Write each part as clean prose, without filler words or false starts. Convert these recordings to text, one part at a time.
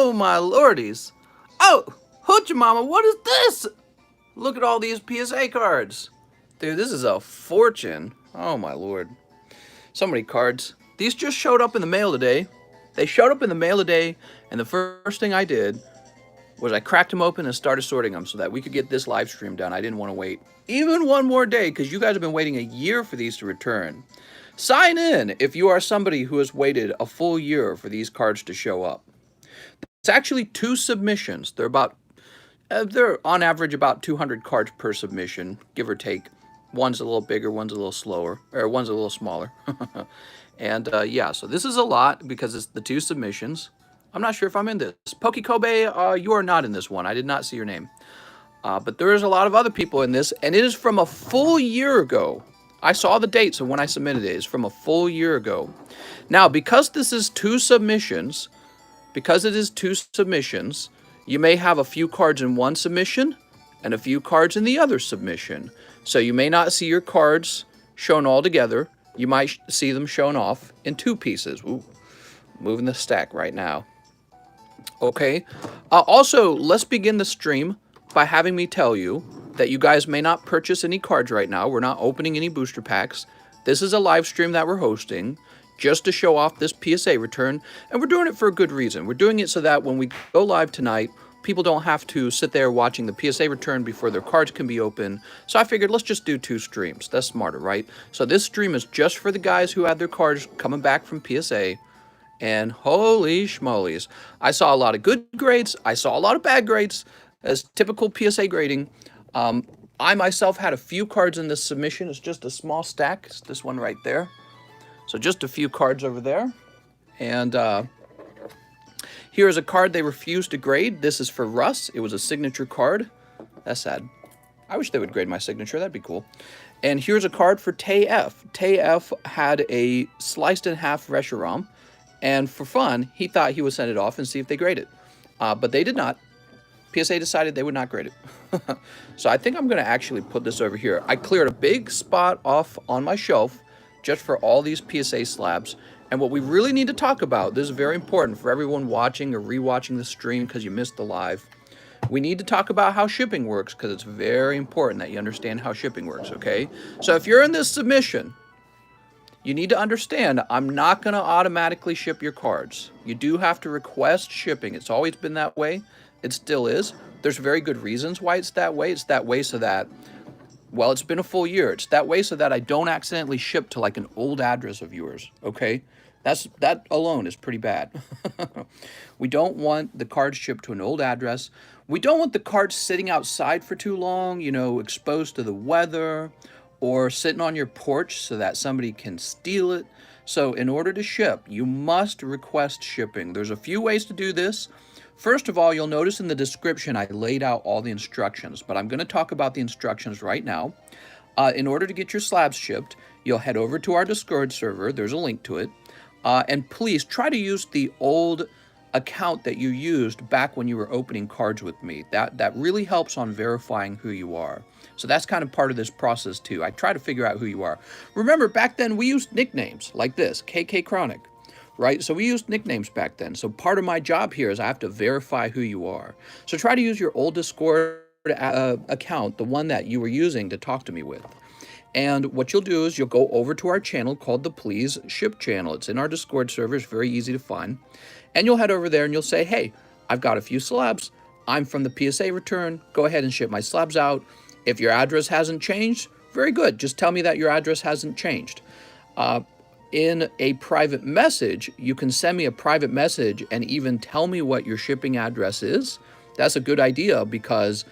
Oh, my lordies. Oh, hoochie mama, what is this? Look at all these PSA cards. Dude, this is a fortune. Oh, my lord. So many cards. These just showed up in the mail today. They showed up in the mail today, and the first thing I did was I cracked them open and started sorting them so that we could get this live stream done. I didn't want to wait even one more day because you guys have been waiting a year for these to return. Sign in if you are somebody who has waited a full year for these cards to show up. It's actually 2 submissions. They're on average about 200 cards per submission, give or take. One's a little bigger, one's a little slower, or one's a little smaller. And yeah, so this is a lot because it's the 2 submissions. I'm not sure if I'm in this. Pokekobe, you are not in this one. I did not see your name. But there is a lot of other people in this, and it is from a full year ago. I saw the dates of when I submitted it. It's from a full year ago. Now, because this is 2 submissions, you may have a few cards in one submission and a few cards in the other submission. So you may not see your cards shown all together. You might see them shown off in 2 pieces. Ooh, moving the stack right now. Okay. Also, let's begin the stream by having me tell you that you guys may not purchase any cards right now. We're not opening any booster packs. This is a live stream that we're hosting just to show off this PSA return, and we're doing it for a good reason. We're doing it so that when we go live tonight, people don't have to sit there watching the PSA return before their cards can be open. So I figured let's just do 2 streams. That's smarter, right? So this stream is just for the guys who had their cards coming back from PSA. And holy schmolies, I saw a lot of good grades. I saw a lot of bad grades as typical PSA grading. I myself had a few cards in this submission. It's just a small stack. It's this one right there. So just a few cards over there. And here is a card they refused to grade. This is for Russ. It was a signature card. That's sad. I wish they would grade my signature. That'd be cool. And here's a card for TF. TF had a sliced in half Reshiram. And for fun, he thought he would send it off and see if they grade it. But they did not. PSA decided they would not grade it. So I think I'm going to actually put this over here. I cleared a big spot off on my shelf just for all these PSA slabs. And what we really need to talk about, this is very important for everyone watching or rewatching the stream because you missed the live. We need to talk about how shipping works because it's very important that you understand how shipping works, okay? So if you're in this submission, you need to understand I'm not going to automatically ship your cards. You do have to request shipping. It's always been that way. It still is. There's very good reasons why it's that way. It's that way so that, well, it's been a full year. It's that way so that I don't accidentally ship to like an old address of yours, okay? That alone is pretty bad. We don't want the cards shipped to an old address. We don't want the cards sitting outside for too long, you know, exposed to the weather or sitting on your porch so that somebody can steal it. So in order to ship, you must request shipping. There's a few ways to do this. First of all, you'll notice in the description I laid out all the instructions, but I'm going to talk about the instructions right now. In order to get your slabs shipped, you'll head over to our Discord server. There's a link to it. And please try to use the old account that you used back when you were opening cards with me. That really helps on verifying who you are. So that's kind of part of this process too. I try to figure out who you are. Remember, back then we used nicknames like this, KK Chronic. Right? So we used nicknames back then. So part of my job here is I have to verify who you are. So try to use your old Discord account, the one that you were using to talk to me with. And what you'll do is you'll go over to our channel called the Please Ship channel. It's in our Discord server. It's very easy to find. And you'll head over there and you'll say, hey, I've got a few slabs. I'm from the PSA return. Go ahead and ship my slabs out. If your address hasn't changed, very good. Just tell me that your address hasn't changed. In a private message, you can send me a private message and even tell me what your shipping address is. That's a good idea because,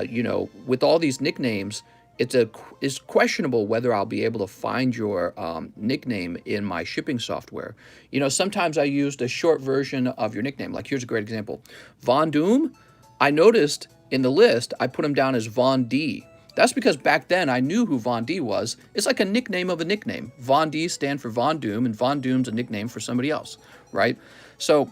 you know, with all these nicknames, it's questionable whether I'll be able to find your nickname in my shipping software. You know, sometimes I used a short version of your nickname. Like, here's a great example. Von Doom, I noticed in the list, I put him down as Von D. That's because back then I knew who Von D was. It's like a nickname of a nickname. Von D stands for Von Doom, and Von Doom's a nickname for somebody else, right? So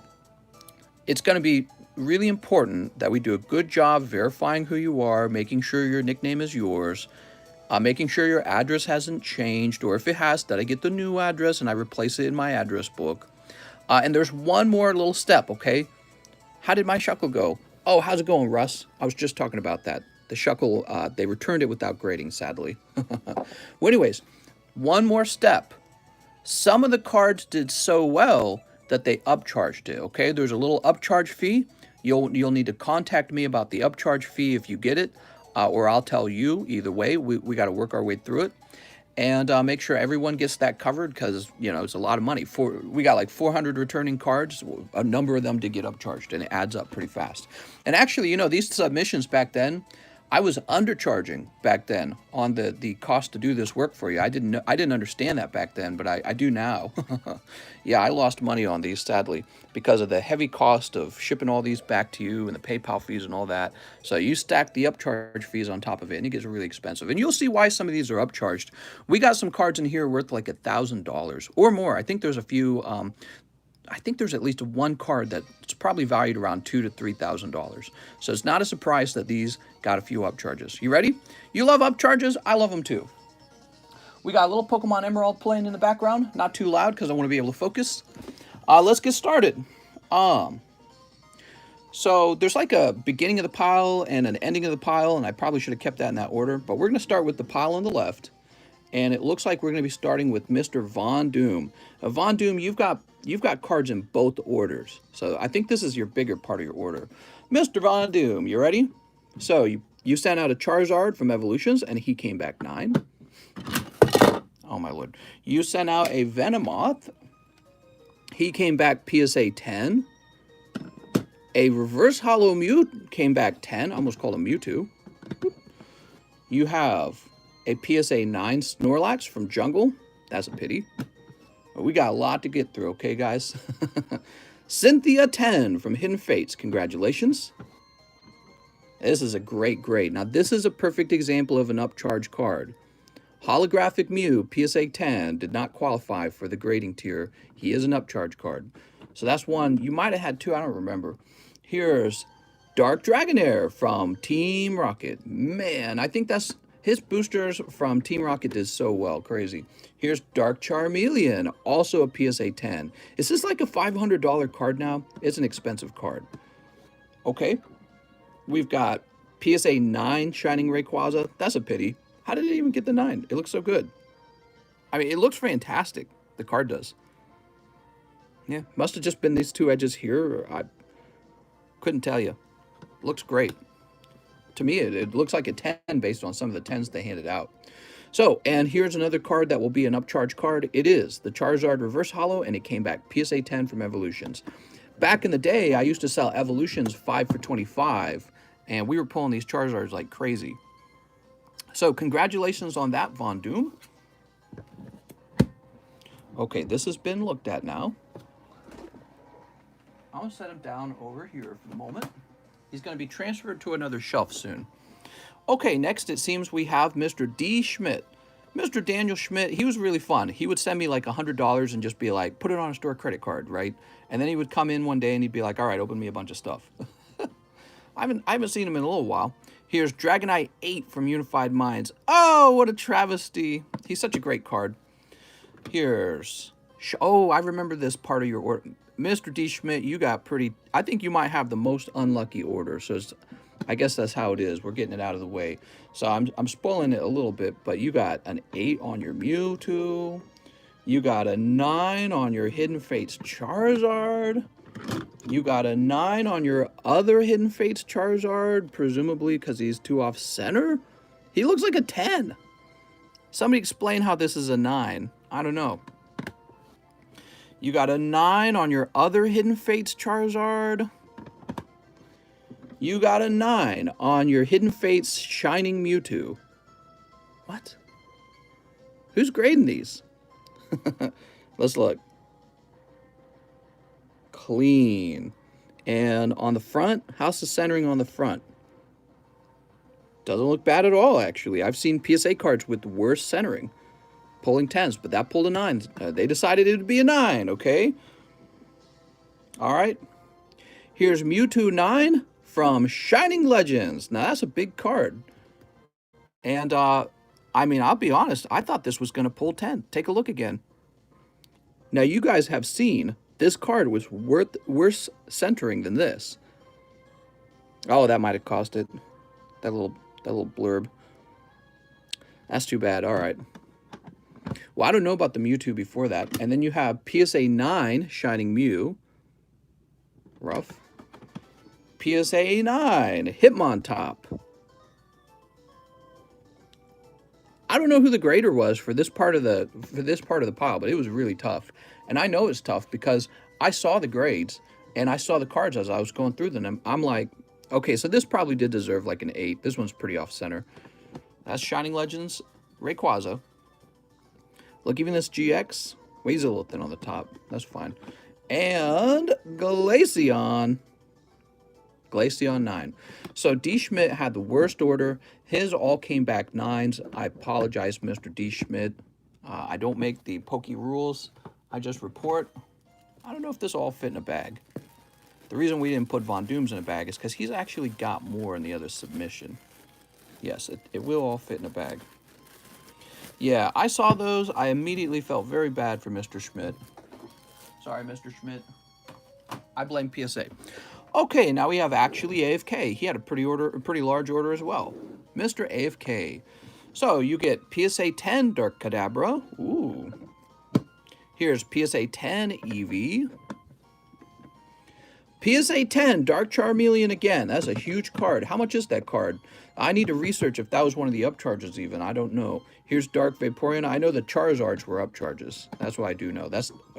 it's going to be really important that we do a good job verifying who you are, making sure your nickname is yours, making sure your address hasn't changed, or if it has, that I get the new address and I replace it in my address book. And there's one more little step, okay? How did my Shuckle go? Oh, how's it going, Russ? I was just talking about that. The Shuckle, they returned it without grading, sadly. Well, anyways, one more step. Some of the cards did so well that they upcharged it, okay? There's a little upcharge fee. You'll need to contact me about the upcharge fee if you get it, or I'll tell you. Either way, we got to work our way through it. And make sure everyone gets that covered because, you know, it's a lot of money. We got like 400 returning cards. A number of them did get upcharged, and it adds up pretty fast. And actually, you know, these submissions back then, I was undercharging back then on the cost to do this work for you. I didn't understand that back then, but I do now. Yeah, I lost money on these, sadly, because of the heavy cost of shipping all these back to you and the PayPal fees and all that. So you stack the upcharge fees on top of it, and it gets really expensive. And you'll see why some of these are upcharged. We got some cards in here worth like $1,000 or more. I think there's a few... I think there's at least one card that's probably valued around $2,000 to $3,000. So it's not a surprise that these got a few upcharges. You ready? You love upcharges? I love them too. We got a little Pokemon Emerald playing in the background. Not too loud because I want to be able to focus. Let's get started. So there's like a beginning of the pile and an ending of the pile, and I probably should have kept that in that order. But we're going to start with the pile on the left. And it looks like we're going to be starting with Mr. Von Doom. Von Doom, you've got cards in both orders. So I think this is your bigger part of your order. Mr. Von Doom, you ready? So you sent out a Charizard from Evolutions, and he came back 9. Oh, my lord. You sent out a Venomoth. He came back PSA 10. A Reverse Holo Mute came back 10. I almost called him Mewtwo. You have a PSA 9 Snorlax from Jungle. That's a pity. But we got a lot to get through, okay, guys? Cynthia 10 from Hidden Fates. Congratulations. This is a great grade. Now, this is a perfect example of an upcharge card. Holographic Mew, PSA 10, did not qualify for the grading tier. He is an upcharge card. So that's one. You might have had two. I don't remember. Here's Dark Dragonair from Team Rocket. Man, I think that's... His boosters from Team Rocket did so well. Crazy. Here's Dark Charmeleon, also a PSA 10. Is this like a $500 card now? It's an expensive card. Okay. We've got PSA 9 Shining Rayquaza. That's a pity. How did it even get the 9? It looks so good. I mean, it looks fantastic. The card does. Yeah, must have just been these two edges here. I couldn't tell you. Looks great. To me, it looks like a 10 based on some of the 10s they handed out. So, and here's another card that will be an upcharge card. It is the Charizard Reverse Holo, and it came back PSA 10 from Evolutions. Back in the day, I used to sell Evolutions 5 for $25, and we were pulling these Charizards like crazy. So, congratulations on that, Von Doom. Okay, this has been looked at now. I'm going to set him down over here for the moment. He's going to be transferred to another shelf soon. Okay, next it seems we have Mr. D. Schmidt. Mr. Daniel Schmidt, he was really fun. He would send me like $100 and just be like, put it on a store credit card, right? And then he would come in one day and he'd be like, all right, open me a bunch of stuff. I haven't seen him in a little while. Here's Dragonite 8 from Unified Minds. Oh, what a travesty. He's such a great card. Here's... Oh, I remember this part of your order. Mr. D. Schmidt, you got pretty... I think you might have the most unlucky order. So I guess that's how it is. We're getting it out of the way. So I'm spoiling it a little bit. But you got an 8 on your Mewtwo. You got a 9 on your Hidden Fates Charizard. You got a 9 on your other Hidden Fates Charizard. Presumably because he's too off center. He looks like a 10. Somebody explain how this is a 9. I don't know. You got a 9 on your other Hidden Fates Charizard. You got a 9 on your Hidden Fates Shining Mewtwo. What? Who's grading these? Let's look. Clean. And on the front, how's the centering on the front? Doesn't look bad at all, actually. I've seen PSA cards with worse centering. Pulling 10s, but that pulled a 9. They decided it would be a 9, okay? All right. Here's Mewtwo 9 from Shining Legends. Now, that's a big card. And, I mean, I'll be honest. I thought this was going to pull 10. Take a look again. Now, you guys have seen this card was worse centering than this. Oh, that might have cost it. That little blurb. That's too bad. All right. Well, I don't know about the Mewtwo before that. And then you have PSA 9 Shining Mew. Rough. PSA 9 Hitmontop. I don't know who the grader was for this part of the pile, but it was really tough. And I know it's tough because I saw the grades and I saw the cards as I was going through them. I'm like, okay, so this probably did deserve like an 8. This one's pretty off center. That's Shining Legends Rayquaza. Look, even this GX weighs a little thin on the top. That's fine. And Glaceon. Glaceon 9. So D. Schmidt had the worst order. His all came back 9s. I apologize, Mr. D. Schmidt. I don't make the Poke rules. I just report. I don't know if this all fit in a bag. The reason we didn't put Von Dooms in a bag is because he's actually got more in the other submission. Yes, it will all fit in a bag. Yeah, I saw those. I immediately felt very bad for Mr. Schmidt. Sorry, Mr. Schmidt. I blame PSA. Okay, now we have actually AFK. He had a pretty large order as well. Mr. AFK. So you get PSA 10 Dark Kadabra. Ooh. Here's PSA 10 Eevee. PSA 10 Dark Charmeleon again. That's a huge card. How much is that card? I need to research if that was one of the upcharges even. I don't know. Here's Dark Vaporeon. I know the Charizards were upcharges. That's what I do know.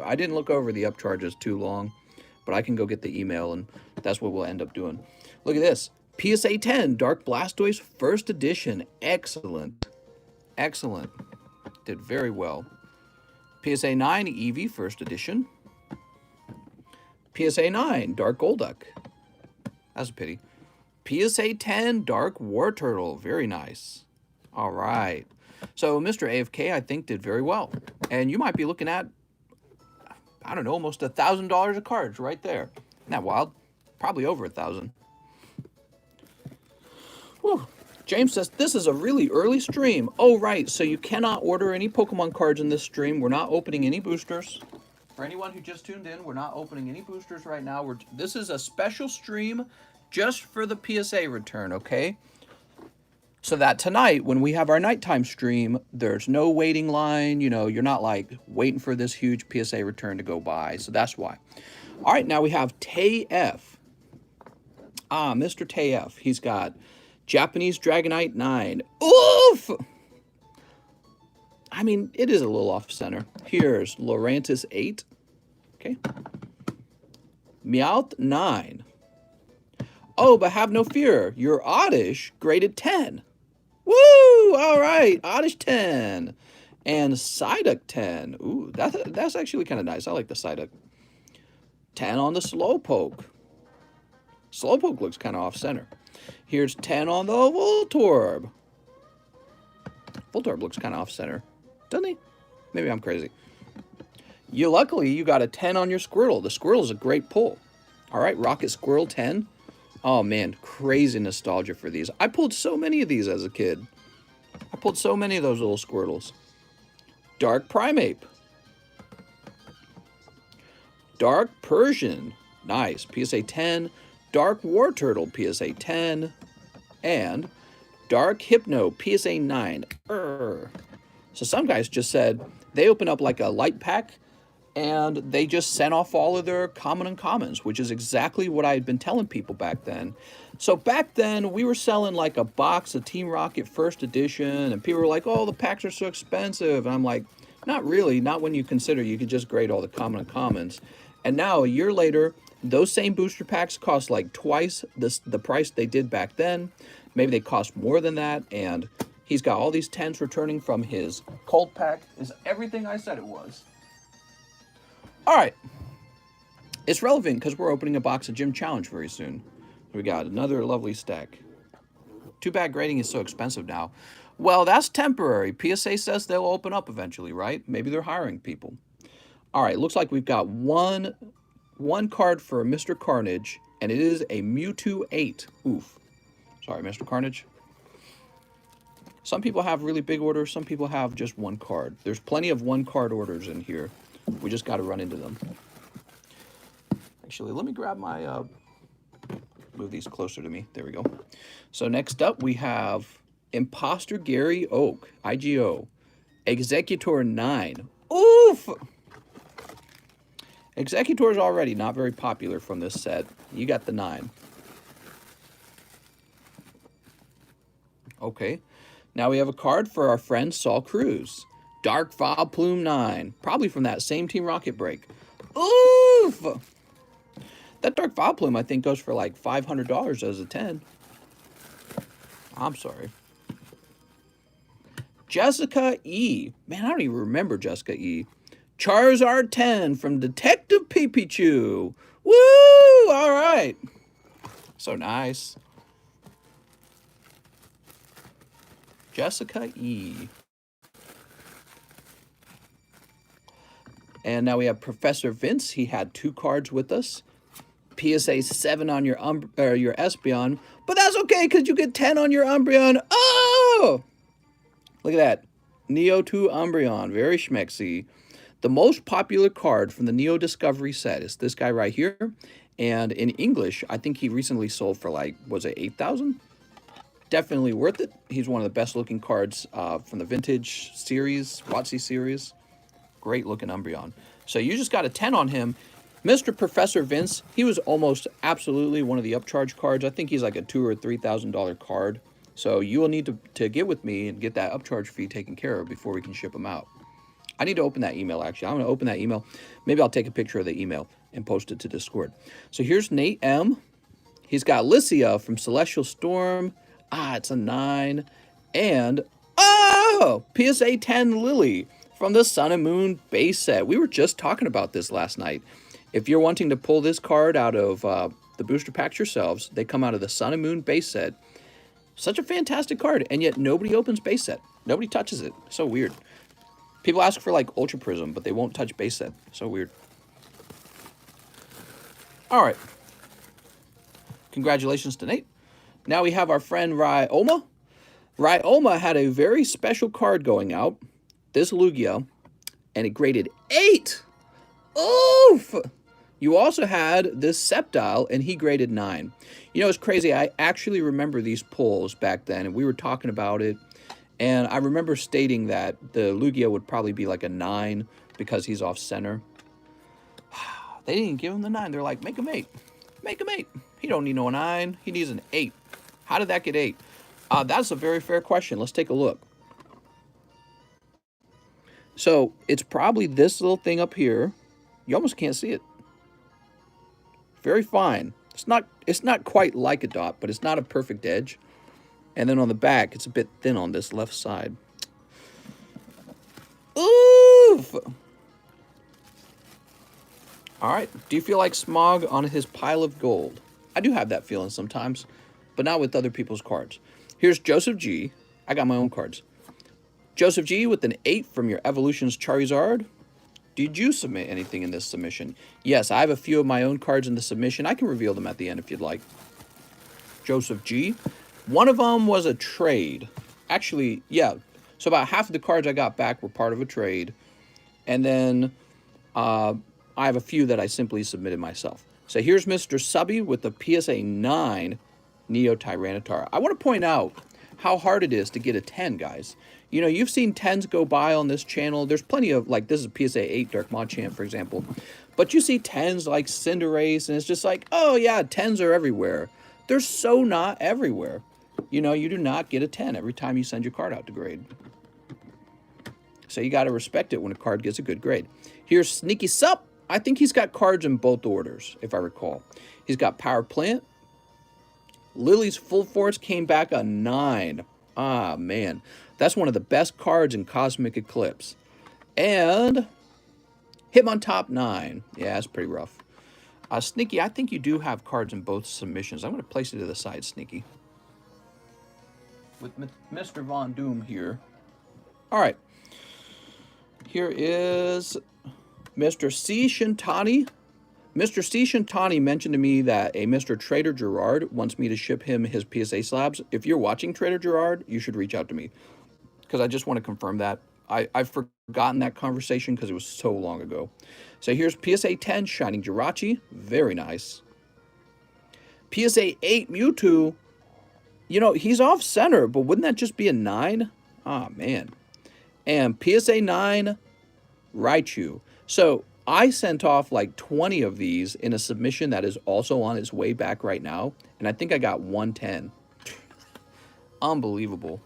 I didn't look over the upcharges too long, but I can go get the email, and that's what we'll end up doing. Look at this. PSA 10 Dark Blastoise First Edition. Excellent. Excellent. Did very well. PSA 9 Eevee First Edition. PSA 9 Dark Golduck. That's a pity. PSA 10 Dark Wartortle. Very nice. All right. So Mr. AFK, I think, did very well. And you might be looking at, I don't know, almost $1,000 of cards right there. Isn't that wild? Probably over 1,000. Whew. James says, this is a really early stream. Oh, right. So you cannot order any Pokemon cards in this stream. We're not opening any boosters. For anyone who just tuned in, we're not opening any boosters right now. This is a special stream just for the PSA return, okay? So that tonight, when we have our nighttime stream, there's no waiting line. You know, you're not like waiting for this huge PSA return to go by. So that's why. All right, now we have TayF. Mr. TayF. He's got Japanese Dragonite 9. Oof! I mean, it is a little off center. Here's Lurantis 8. Okay. Meowth 9. Oh, but have no fear. Your Oddish graded 10. Woo! All right. Oddish 10. And Psyduck 10. Ooh, that's actually kind of nice. I like the Psyduck. 10 on the Slowpoke. Slowpoke looks kind of off center. Here's 10 on the Voltorb. Voltorb looks kind of off center. Doesn't he? Maybe I'm crazy. Luckily, you got a 10 on your Squirtle. The Squirtle is a great pull. All right, Rocket Squirrel 10. Oh, man, crazy nostalgia for these. I pulled so many of these as a kid. I pulled so many of those little Squirtles. Dark Primeape. Dark Persian. Nice. PSA 10. Dark Wartortle. PSA 10. And Dark Hypno. PSA 9. So some guys just said they open up like a light pack and they just sent off all of their common uncommons, which is exactly what I had been telling people back then. So back then, we were selling like a box of Team Rocket First Edition, and people were like, oh, the packs are so expensive. And I'm like, not really, not when you consider you could just grade all the common uncommons. And now, a year later, those same booster packs cost like twice the price they did back then. Maybe they cost more than that, and he's got all these 10s returning from his cold pack. Is everything I said it was. All right. It's relevant because we're opening a box of Gym Challenge very soon. We got another lovely stack. Too bad grading is so expensive now. Well, that's temporary. PSA says they'll open up eventually, right? Maybe they're hiring people. All right, looks like we've got one card for Mr. Carnage, and it is a Mewtwo 8. Oof. Sorry, Mr. Carnage. Some people have really big orders. Some people have just one card. There's plenty of one-card orders in here. We just got to run into them. Actually, let me grab my move these closer to me. There we go. So next up we have Imposter Gary Oak, IGO. Executor 9. Oof! Executor is already not very popular from this set. You got the 9. Okay. Now we have a card for our friend Saul Cruz. Dark Vileplume 9. Probably from that same Team Rocket break. Oof! That Dark Vileplume, I think, goes for like $500 as a 10. I'm sorry. Jessica E. Man, I don't even remember Jessica E. Charizard 10 from Detective Pikachu. Woo! All right. So nice. Jessica E. And now we have Professor Vince. He had 2 cards with us. PSA 7 on your Espeon. But that's okay, because you get 10 on your Umbreon. Oh! Look at that. Neo2 Umbreon. Very schmexy. The most popular card from the Neo Discovery set is this guy right here. And in English, I think he recently sold for like, was it 8,000? Definitely worth it. He's one of the best looking cards from the vintage series, WotC series. Great looking Umbreon. So you just got a 10 on him. Mr. Professor Vince, he was almost absolutely one of the upcharge cards. I think he's like a $2,000 or $3,000 card. So you will need to get with me and get that upcharge fee taken care of before we can ship them out. I need to open that email, actually. I'm going to open that email. Maybe I'll take a picture of the email and post it to Discord. So here's Nate M. He's got Lycia from Celestial Storm. Ah, it's a 9. And, oh, PSA 10 Lily from the Sun and Moon base set. We were just talking about this last night. If you're wanting to pull this card out of the booster packs yourselves, they come out of the Sun and Moon base set. Such a fantastic card, and yet nobody opens base set. Nobody touches it. So weird. People ask for like Ultra Prism, but they won't touch base set. So weird. All right. Congratulations to Nate. Now we have our friend Ryoma. Ryoma had a very special card going out. This Lugia, and it graded 8. Oof! You also had this Sceptile, and he graded 9. You know, it's crazy. I actually remember these pulls back then, and we were talking about it. And I remember stating that the Lugia would probably be like a 9 because he's off center. They didn't give him the 9. They're like, make him 8. Make him 8. He don't need no 9. He needs an 8. How did that get 8? That's a very fair question. Let's take a look. So it's probably this little thing up here. You almost can't see it. Very fine. It's not quite like a dot, but it's not a perfect edge. And then on the back, it's a bit thin on this left side. Oof! All right. Do you feel like Smog on his pile of gold? I do have that feeling sometimes, but not with other people's cards. Here's Joseph G. I got my own cards. Joseph G with an 8 from your Evolutions Charizard. Did you submit anything in this submission? Yes, I have a few of my own cards in the submission. I can reveal them at the end if you'd like. Joseph G. One of them was a trade. Actually, yeah. So about half of the cards I got back were part of a trade. And then I have a few that I simply submitted myself. So here's Mr. Subby with the PSA 9 Neo Tyranitar. I want to point out how hard it is to get a 10, guys. You know, you've seen 10s go by on this channel. There's plenty of, like, this is PSA 8 Dark Machamp, for example. But you see 10s like Cinderace, and it's just like, oh, yeah, 10s are everywhere. They're so not everywhere. You know, you do not get a 10 every time you send your card out to grade. So you got to respect it when a card gets a good grade. Here's Sneaky Sup. I think he's got cards in both orders, if I recall. He's got Power Plant. Lily's Full Force came back a 9. Ah, man. That's one of the best cards in Cosmic Eclipse. And Hitmontop 9. Yeah, that's pretty rough. Sneaky, I think you do have cards in both submissions. I'm going to place it to the side, Sneaky. With Mr. Von Doom here. All right. Here is Mr. C. Shintani. Mr. C. Shintani mentioned to me that a Mr. Trader Gerard wants me to ship him his PSA slabs. If you're watching Trader Gerard, you should reach out to me, because I just want to confirm that. I've forgotten that conversation because it was so long ago. So here's PSA 10 Shining Jirachi. Very nice. PSA 8 Mewtwo. You know, he's off center, but wouldn't that just be a 9? Ah, man. And PSA 9 Raichu. So I sent off like 20 of these in a submission that is also on its way back right now. And I think I got 110. Unbelievable.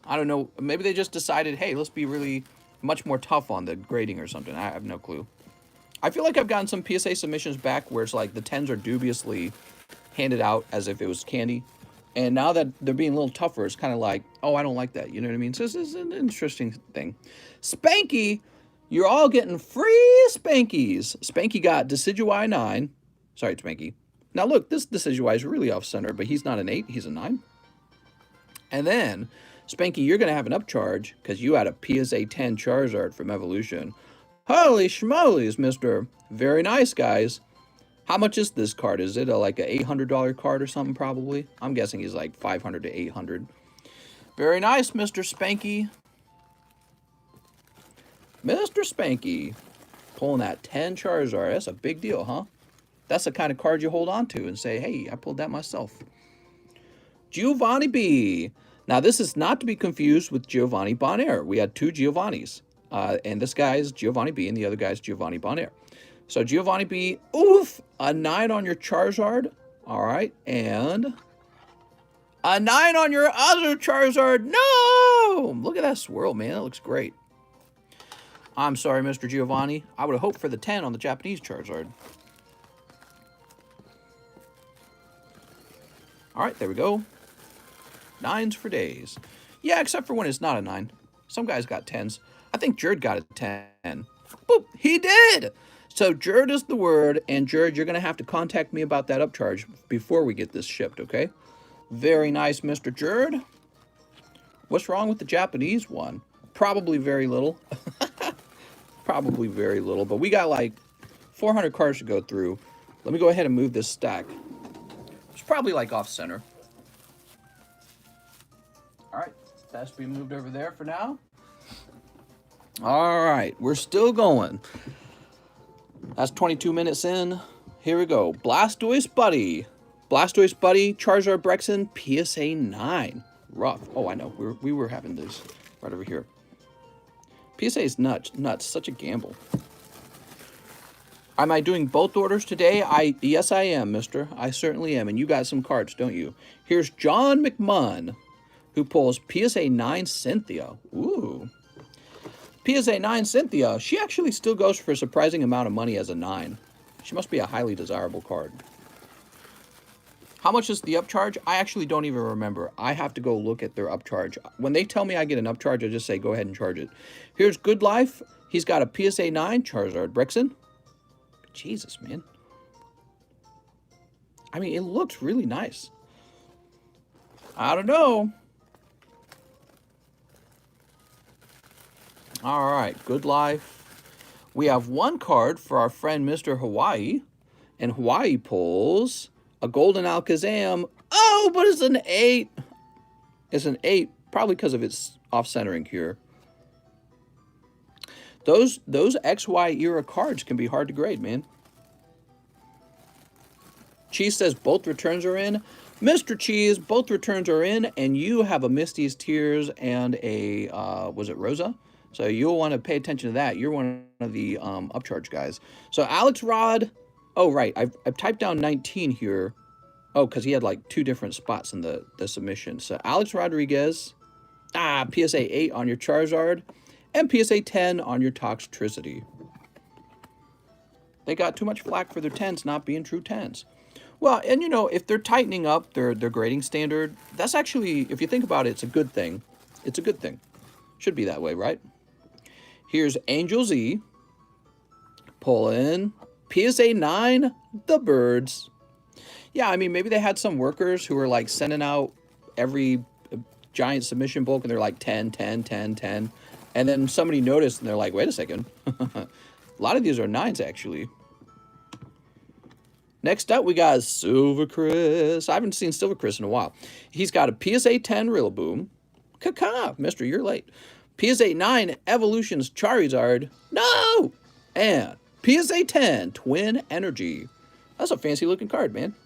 I don't know. Maybe they just decided, hey, let's be really much more tough on the grading or something. I have no clue. I feel like I've gotten some PSA submissions back where it's like the 10s are dubiously handed out as if it was candy. And now that they're being a little tougher, it's kind of like, oh, I don't like that. You know what I mean? So this is an interesting thing. Spanky, you're all getting free Spankies. Spanky got Decidueye 9. Sorry, Spanky. Now look, this Decidueye is really off center, but he's not an 8, he's a 9. And then, Spanky, you're going to have an upcharge because you had a PSA 10 Charizard from Evolution. Holy schmolies, mister. Very nice, guys. How much is this card? Is it like an $800 card or something, probably? I'm guessing he's like $500 to $800. Very nice, Mr. Spanky. Mr. Spanky. Pulling that 10 Charizard. That's a big deal, huh? That's the kind of card you hold on to and say, hey, I pulled that myself. Giovanni B. Now, this is not to be confused with Giovanni Bonaire. We had two Giovannis. And this guy is Giovanni B, and the other guy is Giovanni Bonaire. So, Giovanni B, oof, a 9 on your Charizard. All right, and a 9 on your other Charizard. No! Look at that swirl, man. That looks great. I'm sorry, Mr. Giovanni. I would have hoped for the 10 on the Japanese Charizard. All right, there we go. 9s for days. Yeah, except for when it's not a 9. Some guys got 10s. I think Jerd got a 10. Boop, he did! So Jerd is the word, and Jerd, you're going to have to contact me about that upcharge before we get this shipped, okay? Very nice, Mr. Jerd. What's wrong with the Japanese one? Probably very little. Probably very little, but we got like 400 cards to go through. Let me go ahead and move this stack. It's probably like off center. All right, that's being moved over there for now. All right, we're still going. That's 22 minutes in. Here we go. Blastoise Buddy. Blastoise Buddy, Charizard Brexen, PSA 9. Rough. Oh, I know. We were having this right over here. PSA is nuts. Such a gamble. Am I doing both orders today? Yes, I am, mister. I certainly am. And you got some cards, don't you? Here's John McMunn, who pulls PSA 9 Cynthia. Ooh. PSA 9 Cynthia. She actually still goes for a surprising amount of money as a 9. She must be a highly desirable card. How much is the upcharge? I actually don't even remember. I have to go look at their upcharge. When they tell me I get an upcharge, I just say go ahead and charge it. Here's Good Life. He's got a PSA 9 Charizard Brexen. Jesus, man. I mean, it looks really nice. I don't know. All right, Good Life. We have one card for our friend Mr. Hawaii. And Hawaii pulls a Golden Alakazam. Oh, but it's an 8. It's an 8, probably because of its off-centering here. Those XY era cards can be hard to grade, man. Cheese says both returns are in. Mr. Cheese, both returns are in, and you have a Misty's Tears and a, was it Rosa? So you'll want to pay attention to that. You're one of the upcharge guys. So Alex Rod, oh, right. I've typed down 19 here. Oh, because he had like 2 different spots in the submission. So Alex Rodriguez, PSA 8 on your Charizard, and PSA 10 on your Toxtricity. They got too much flack for their 10s not being true 10s. Well, and you know, if they're tightening up their grading standard, that's actually, if you think about it, it's a good thing. It's a good thing. Should be that way, right? Here's Angel Z. Pull in PSA 9, the Birds. Yeah, I mean, maybe they had some workers who were like sending out every giant submission bulk and they're like 10, 10, 10, 10. And then somebody noticed and they're like, wait a second. A lot of these are 9s, actually. Next up, we got Silverchris. I haven't seen Silverchris in a while. He's got a PSA 10 Rillaboom. Caca, mister, you're late. PSA 9 Evolutions Charizard. No! And PSA 10 Twin Energy. That's a fancy looking card, man.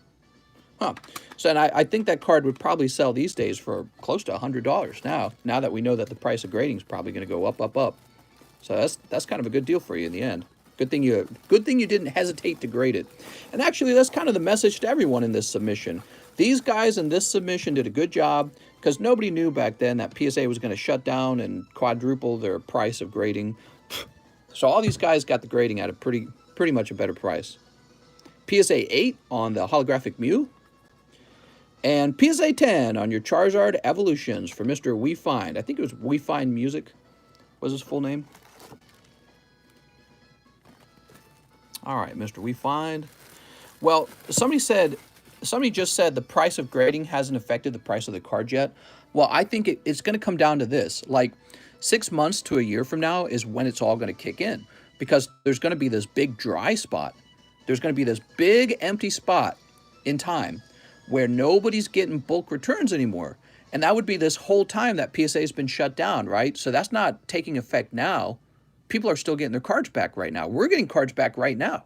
Huh. So, and I think that card would probably sell these days for close to $100 now that we know that the price of grading is probably going to go up, up, up. So that's kind of a good deal for you in the end. Good thing you didn't hesitate to grade it. And actually, that's kind of the message to everyone in this submission. These guys in this submission did a good job because nobody knew back then that PSA was going to shut down and quadruple their price of grading. So all these guys got the grading at a pretty much a better price. PSA 8 on the holographic Mew. And PSA 10 on your Charizard Evolutions for Mr. We Find. I think it was We Find Music was his full name. All right, Mr. We Find. Well, somebody just said the price of grading hasn't affected the price of the card yet. Well, I think it's going to come down to this. Like 6 months to a year from now is when it's all going to kick in. Because there's going to be this big dry spot. There's going to be this big empty spot in time where nobody's getting bulk returns anymore. And that would be this whole time that PSA has been shut down, right? So that's not taking effect now. People are still getting their cards back right now. We're getting cards back right now,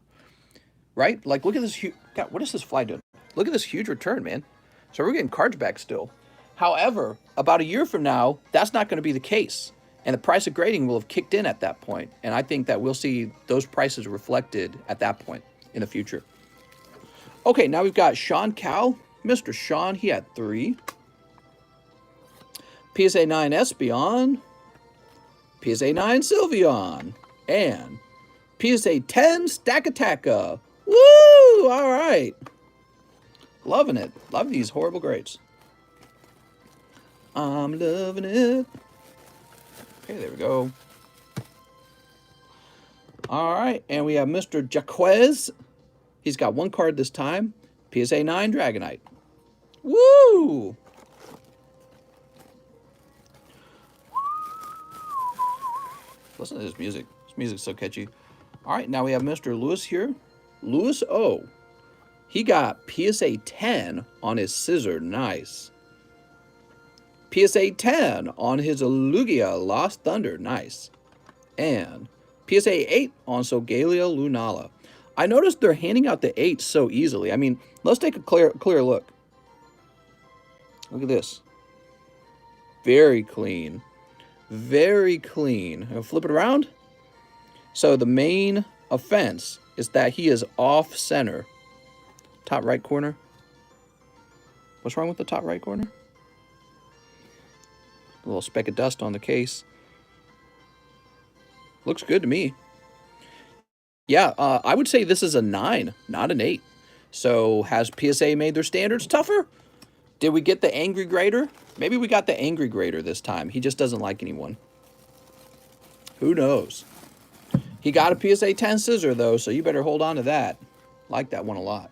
right? Like, look at this huge... God, what is this fly doing? Look at this huge return, man. So we're getting cards back still. However, about a year from now, that's not going to be the case. And the price of grading will have kicked in at that point. And I think that we'll see those prices reflected at that point in the future. Okay, now we've got Sean Cow. Mr. Sean, he had 3. PSA 9 Espeon. PSA 9 Sylveon. And PSA 10 Stakataka. Woo! All right. Loving it. Love these horrible grades. I'm loving it. Okay, there we go. All right, and we have Mr. Jaquez. He's got 1 card this time. PSA 9 Dragonite. Woo! Listen to this music. This music's so catchy. All right, now we have Mr. Lewis here. Lewis O. He got PSA 10 on his Scissor. Nice. PSA 10 on his Lugia Lost Thunder. Nice. And PSA 8 on Sogalia Lunala. I noticed they're handing out the 8s so easily. I mean, let's take a clear look. Look at this. Very clean. Very clean. I'll flip it around. So the main offense is that he is off center. Top right corner. What's wrong with the top right corner? A little speck of dust on the case. Looks good to me. Yeah, I would say this is a 9, not an 8. So has PSA made their standards tougher? Did we get the angry grader? Maybe we got the angry grader this time. He just doesn't like anyone. Who knows? He got a PSA 10 Scissor, though, so you better hold on to that. Like that one a lot.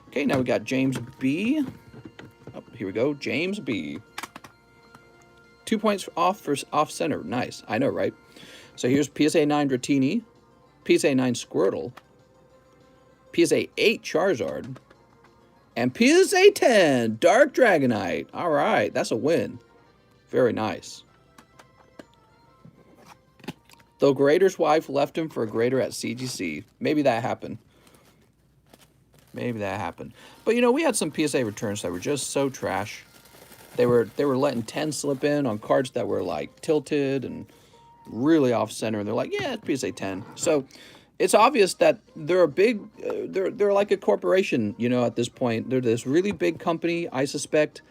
Okay, now we got James B. Oh, here we go. James B. 2 points off for off center. Nice. I know, right? So here's PSA 9 Dratini, PSA 9 Squirtle, PSA 8 Charizard, and PSA 10 Dark Dragonite. All right, that's a win. Very nice. Though Grader's wife left him for a grader at CGC. Maybe that happened. Maybe that happened. But, you know, we had some PSA returns that were just so trash. They were letting 10 slip in on cards that were, like, tilted and really off-center. And they're like, yeah, it's PSA 10. So it's obvious that they're a big... they're like a corporation, you know, at this point. They're this really big company, I suspect.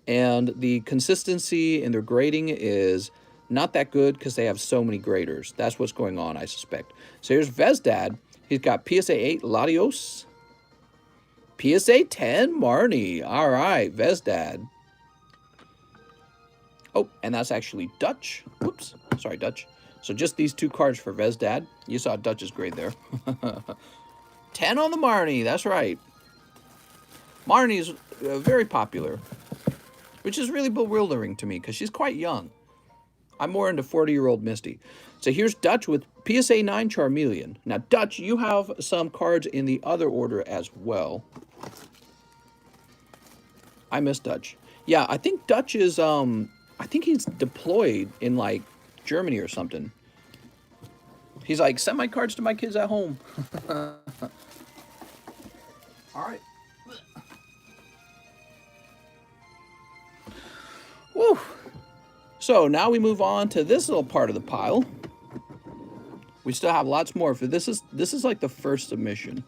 And the consistency in their grading is not that good because they have so many graders. That's what's going on, I suspect. So here's Vezdad. He's got PSA 8 Latios. PSA 10 Marnie. All right, Vezdad. Oh, and that's actually Dutch. Whoops. Sorry, Dutch. So just these 2 cards for Vezdad. You saw Dutch's grade there. 10 on the Marnie. That's right. Marnie's very popular, which is really bewildering to me because she's quite young. I'm more into 40-year-old Misty. So here's Dutch with PSA 9 Charmeleon. Now, Dutch, you have some cards in the other order as well. I miss Dutch. Yeah, I think Dutch is, I think he's deployed in, like, Germany or something. He's like, send my cards to my kids at home. All right. So now we move on to this little part of the pile. We still have lots more. For this is like the first submission.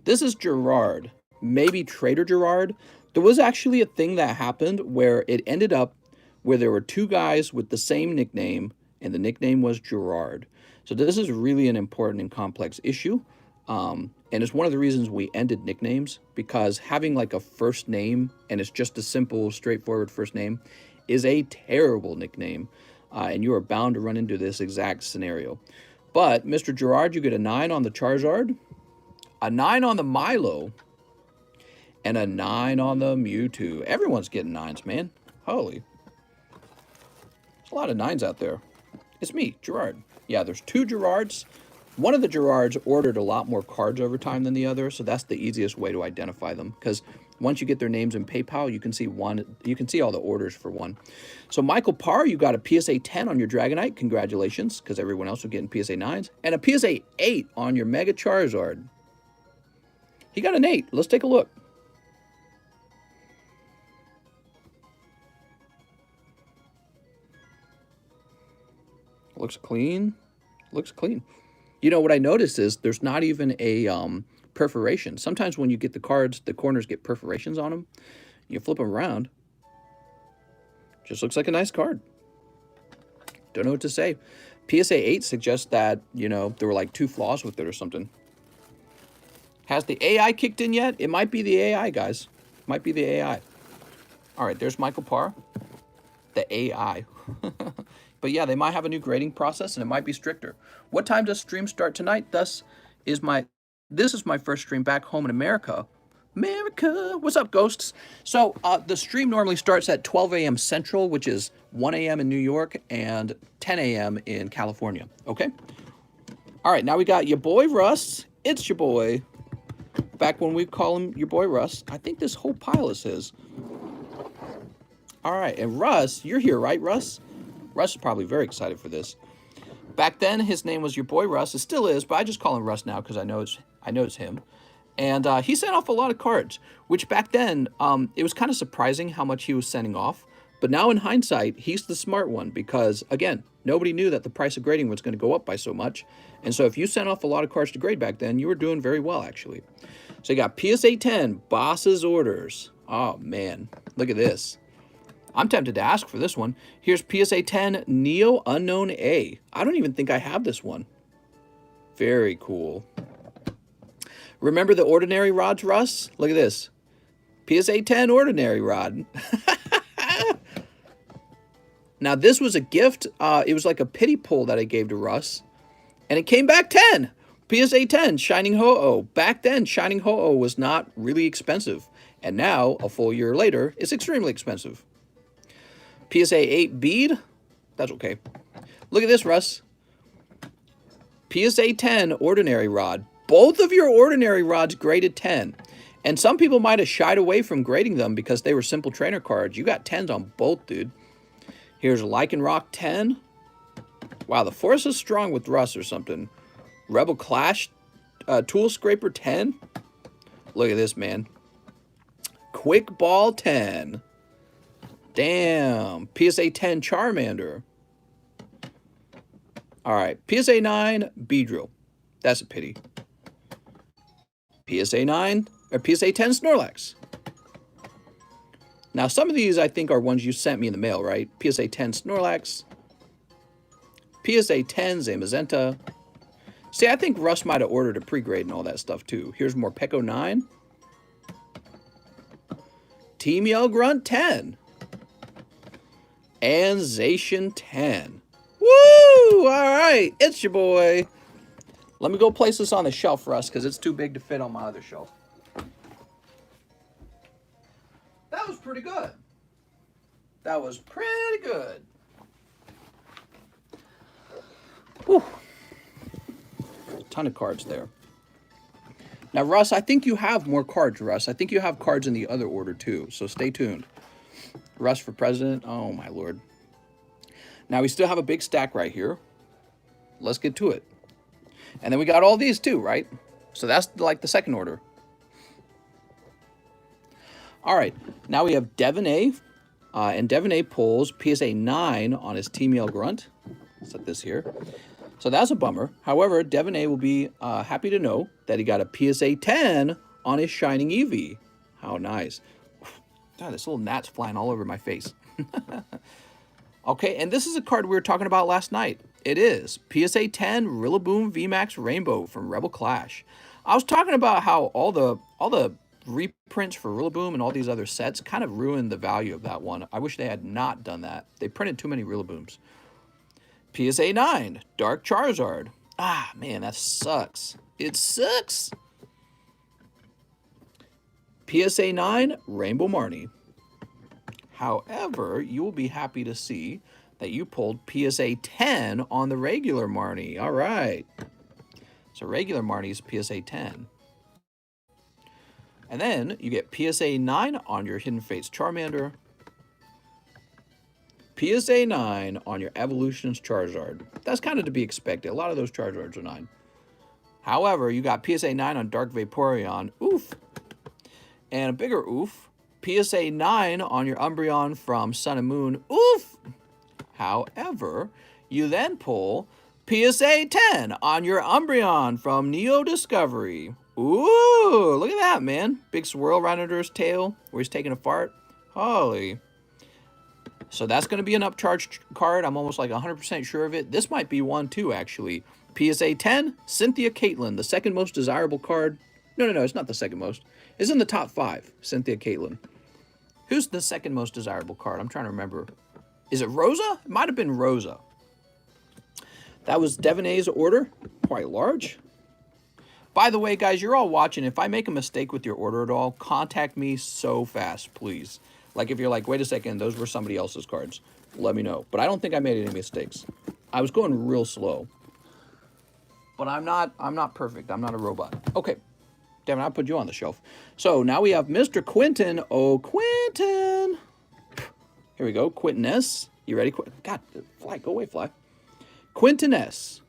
This is Gerard, maybe Trader Gerard. There was actually a thing that happened where it ended up where there were two guys with the same nickname, and the nickname was Gerard. So this is really an important and complex issue. And it's one of the reasons we ended nicknames, because having like a first name, and it's just a simple, straightforward first name, is a terrible nickname. And you are bound to run into this exact scenario. But, Mr. Gerard, you get a 9 on the Charizard, a 9 on the Milo, and a 9 on the Mewtwo. Everyone's getting 9s, man. Holy. There's a lot of 9s out there. It's me, Gerard. Yeah, there's 2 Gerards. One of the Gerards ordered a lot more cards over time than the other, so that's the easiest way to identify them. Because once you get their names in PayPal, you can see all the orders for one. So Michael Parr, you got a PSA 10 on your Dragonite. Congratulations, because everyone else was getting PSA 9s. And a PSA 8 on your Mega Charizard. He got an 8. Let's take a look. Looks clean. Looks clean. You know, what I noticed is there's not even a perforation. Sometimes when you get the cards, the corners get perforations on them. You flip them around. Just looks like a nice card. Don't know what to say. PSA 8 suggests that, you know, there were like 2 flaws with it or something. Has the AI kicked in yet? It might be the AI, guys. Might be the AI. All right, there's Michael Parr. The AI. But yeah, they might have a new grading process, and it might be stricter. What time does stream start tonight? This is my first stream back home in America. America, what's up, ghosts? So the stream normally starts at 12 a.m. Central, which is 1 a.m. in New York and 10 a.m. in California. Okay. All right, now we got your boy Russ. It's your boy. Back when we call him your boy Russ. I think this whole pile is his. All right, and Russ, you're here, right, Russ? Russ is probably very excited for this. Back then, his name was your boy Russ. It still is, but I just call him Russ now because I know it's him. And he sent off a lot of cards, which back then, it was kind of surprising how much he was sending off. But now in hindsight, he's the smart one because, again, nobody knew that the price of grading was going to go up by so much. And so if you sent off a lot of cards to grade back then, you were doing very well, actually. So you got PSA 10, Boss's Orders. Oh, man. Look at this. I'm tempted to ask for this one. Here's PSA 10, Neo Unknown A. I don't even think I have this one. Very cool. Remember the Ordinary Rods, Russ? Look at this. PSA 10 Ordinary Rod. Now, this was a gift. It was like a pity pull that I gave to Russ. And it came back 10. PSA 10, Shining Ho-Oh. Back then, Shining Ho-Oh was not really expensive. And now, a full year later, it's extremely expensive. PSA 8 bead. That's okay. Look at this, Russ. PSA 10 Ordinary Rod. Both of your Ordinary Rods graded 10. And some people might have shied away from grading them because they were simple trainer cards. You got 10s on both, dude. Here's Lycanroc 10. Wow, the force is strong with Russ or something. Rebel Clash Tool Scraper 10. Look at this, man. Quick Ball 10. Damn. PSA 10 Charmander. All right. PSA 9 Beedrill. That's a pity. PSA 9 or PSA 10 Snorlax. Now, some of these I think are ones you sent me in the mail, right? PSA 10 Snorlax. PSA 10 Zamazenta. See, I think Russ might have ordered a pre-grade and all that stuff too. Here's more Pecco 9. Team Yell Grunt 10. And Zacian 10. Woo! All right, it's your boy. Let me go place this on the shelf, Russ, because it's too big to fit on my other shelf. That was pretty good. That was pretty good. Whew. Ton of cards there. Now, Russ, I think you have more cards, Russ. I think you have cards in the other order, too, so stay tuned. Russ for president. Oh, my Lord. Now, we still have a big stack right here. Let's get to it. And then we got all these, too, right? So that's like the second order. All right. Now we have Devon A. And Devonay pulls PSA 9 on his T-Mail Grunt. Set this here. So that's a bummer. However, Devonay will be happy to know that he got a PSA 10 on his Shining Eevee. How nice. God, this little gnat's flying all over my face. Okay, and this is a card we were talking about last night. It is PSA 10 Rillaboom VMAX Rainbow from Rebel Clash. I was talking about how all the reprints for Rillaboom and all these other sets kind of ruined the value of that one. I wish they had not done that. They printed too many Rillabooms. PSA 9 Dark Charizard. Ah, man, that sucks. It sucks. PSA 9 Rainbow Marnie. However, you will be happy to see that you pulled PSA 10 on the regular Marnie. All right. So regular Marnie is PSA 10. And then you get PSA 9 on your Hidden Fates Charmander. PSA 9 on your Evolutions Charizard. That's kind of to be expected. A lot of those Charizards are 9. However, you got PSA 9 on Dark Vaporeon. Oof. And a bigger oof. PSA 9 on your Umbreon from Sun and Moon. Oof! However, you then pull PSA 10 on your Umbreon from Neo Discovery. Ooh, look at that, man. Big swirl right under his tail where he's taking a fart. Holy. So that's going to be an upcharge card. I'm almost like 100% sure of it. This might be one too, actually. PSA 10, Cynthia Caitlin, the second most desirable card. No, it's not the second most. It's in the top 5, Cynthia Caitlin. Who's the second most desirable card? I'm trying to remember. Is it Rosa? It might have been Rosa. That was Devonay's order. Quite large. By the way, guys, you're all watching. If I make a mistake with your order at all, contact me so fast, please. Like if you're like, wait a second, those were somebody else's cards. Let me know. But I don't think I made any mistakes. I was going real slow. But I'm not perfect. I'm not a robot. Okay. Devin, I'll put you on the shelf. So now we have Mr. Quentin. Oh, Quentin. Here we go. Quentin S. You ready? God, fly. Go away, fly. Quentin S.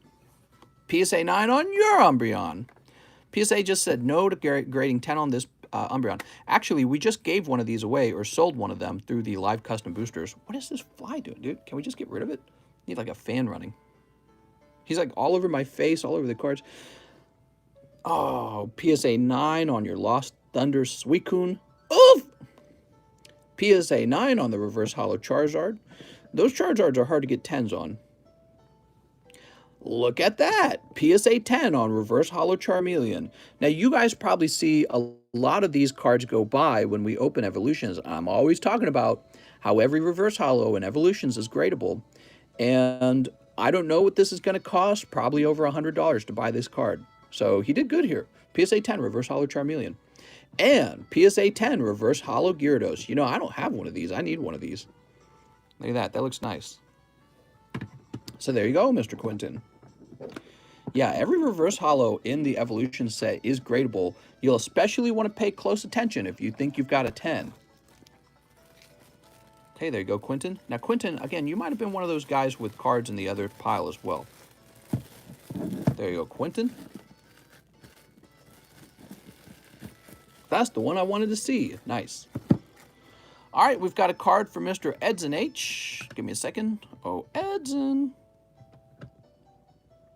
PSA 9 on your Umbreon. PSA just said no to grading 10 on this Umbreon. Actually, we just gave one of these away or sold one of them through the live custom boosters. What is this fly doing, dude? Can we just get rid of it? Need like a fan running. He's like all over my face, all over the cards. Oh, PSA 9 on your Lost Thunder Suicune. Oof! PSA 9 on the Reverse Holo Charizard. Those Charizards are hard to get 10s on. Look at that. PSA 10 on Reverse Holo Charmeleon. Now, you guys probably see a lot of these cards go by when we open Evolutions. I'm always talking about how every Reverse Holo in Evolutions is gradable. And I don't know what this is going to cost. Probably over $100 to buy this card. So he did good here. PSA 10 Reverse Holo Charmeleon. And PSA 10 Reverse Holo Gyarados. You know, I don't have one of these. I need one of these. Look at that. That looks nice. So there you go, Mr. Quentin. Yeah, every Reverse Holo in the Evolution set is gradable. You'll especially want to pay close attention if you think you've got a 10. Okay, there you go, Quentin. Now, Quentin, again, you might have been one of those guys with cards in the other pile as well. There you go, Quentin. That's the one I wanted to see. Nice. All right, we've got a card for Mr. Edson H. Give me a second. Oh, Edson.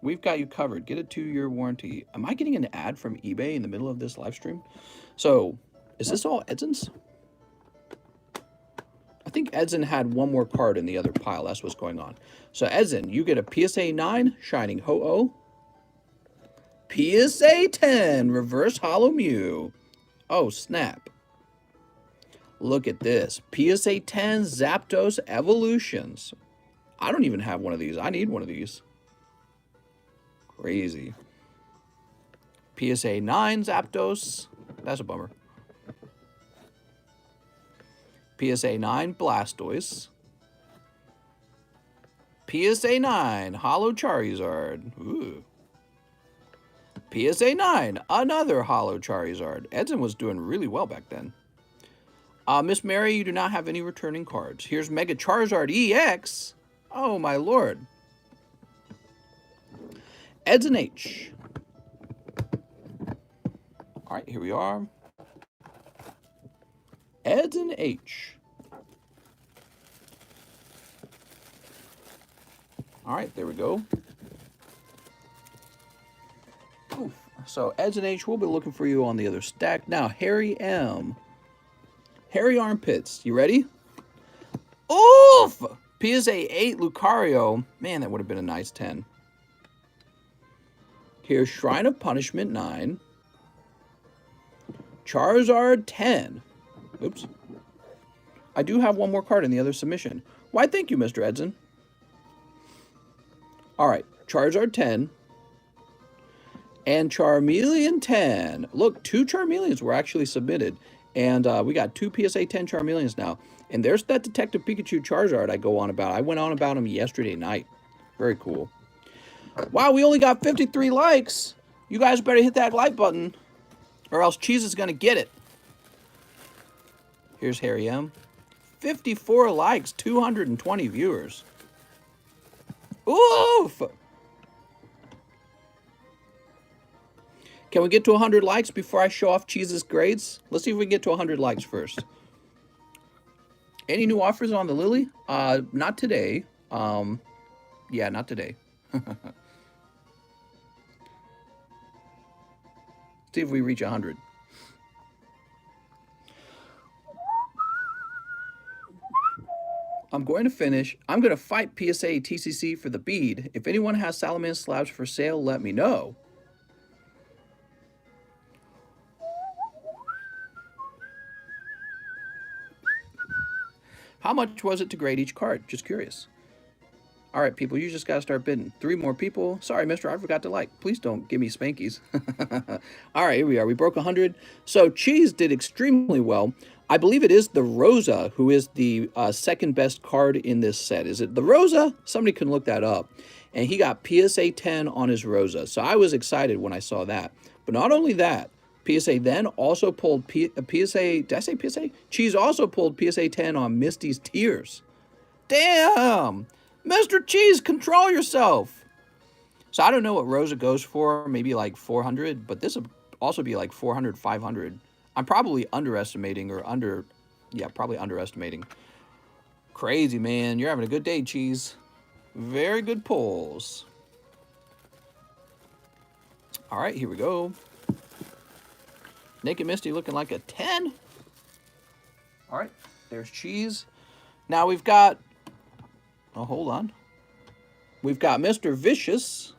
We've got you covered. Get a 2-year warranty. Am I getting an ad from eBay in the middle of this live stream? So, is this all Edson's? I think Edson had one more card in the other pile. That's what's going on. So, Edson, you get a PSA 9 Shining Ho-Oh. PSA 10 Reverse Holo Mew. Oh, snap. Look at this. PSA 10 Zapdos Evolutions. I don't even have one of these. I need one of these. Crazy. PSA 9 Zapdos. That's a bummer. PSA 9 Blastoise. PSA 9 Holo Charizard. Ooh. PSA 9, another Holo Charizard. Edson was doing really well back then. Miss Mary, you do not have any returning cards. Here's Mega Charizard EX. Oh, my lord. Edson H. All right, here we are. Edson H. All right, there we go. Oof. So, Eds and H, we'll be looking for you on the other stack. Now, Harry M. Hairy Armpits. You ready? Oof! PSA 8 Lucario. Man, that would have been a nice 10. Here's Shrine of Punishment 9. Charizard 10. Oops. I do have one more card in the other submission. Why, thank you, Mr. Edson. All right, Charizard 10. And Charmeleon 10. Look, 2 Charmeleons were actually submitted. And we got 2 PSA 10 Charmeleons now. And there's that Detective Pikachu Charizard I go on about. I went on about him yesterday night. Very cool. Wow, we only got 53 likes. You guys better hit that like button, or else Cheese is going to get it. Here's Harry M. 54 likes, 220 viewers. Oof! Can we get to 100 likes before I show off Cheese's grades? Let's see if we can get to 100 likes first. Any new offers on the Lily? Not today. Yeah, not today. See if we reach 100. I'm going to finish. I'm going to fight PSA TCC for the bead. If anyone has Salamence slabs for sale, let me know. How much was it to grade each card? Just curious. All right, people, you just got to start bidding. 3 more people. Sorry, mister, I forgot to like. Please don't give me spankies. All right, here we are. We broke 100. So Cheese did extremely well. I believe it is the Rosa who is the second best card in this set. Is it the Rosa? Somebody can look that up. And he got PSA 10 on his Rosa. So I was excited when I saw that. But not only that, PSA then also pulled PSA. Did I say PSA? Cheese also pulled PSA 10 on Misty's Tears. Damn! Mr. Cheese, control yourself. So I don't know what Rosa goes for, maybe like 400, but this would also be like 400, 500. I'm probably underestimating or probably underestimating. Crazy, man. You're having a good day, Cheese. Very good pulls. All right, here we go. Naked Misty looking like a 10. All right, there's Cheese. Now we've got... Oh, hold on. We've got Mr. Vicious.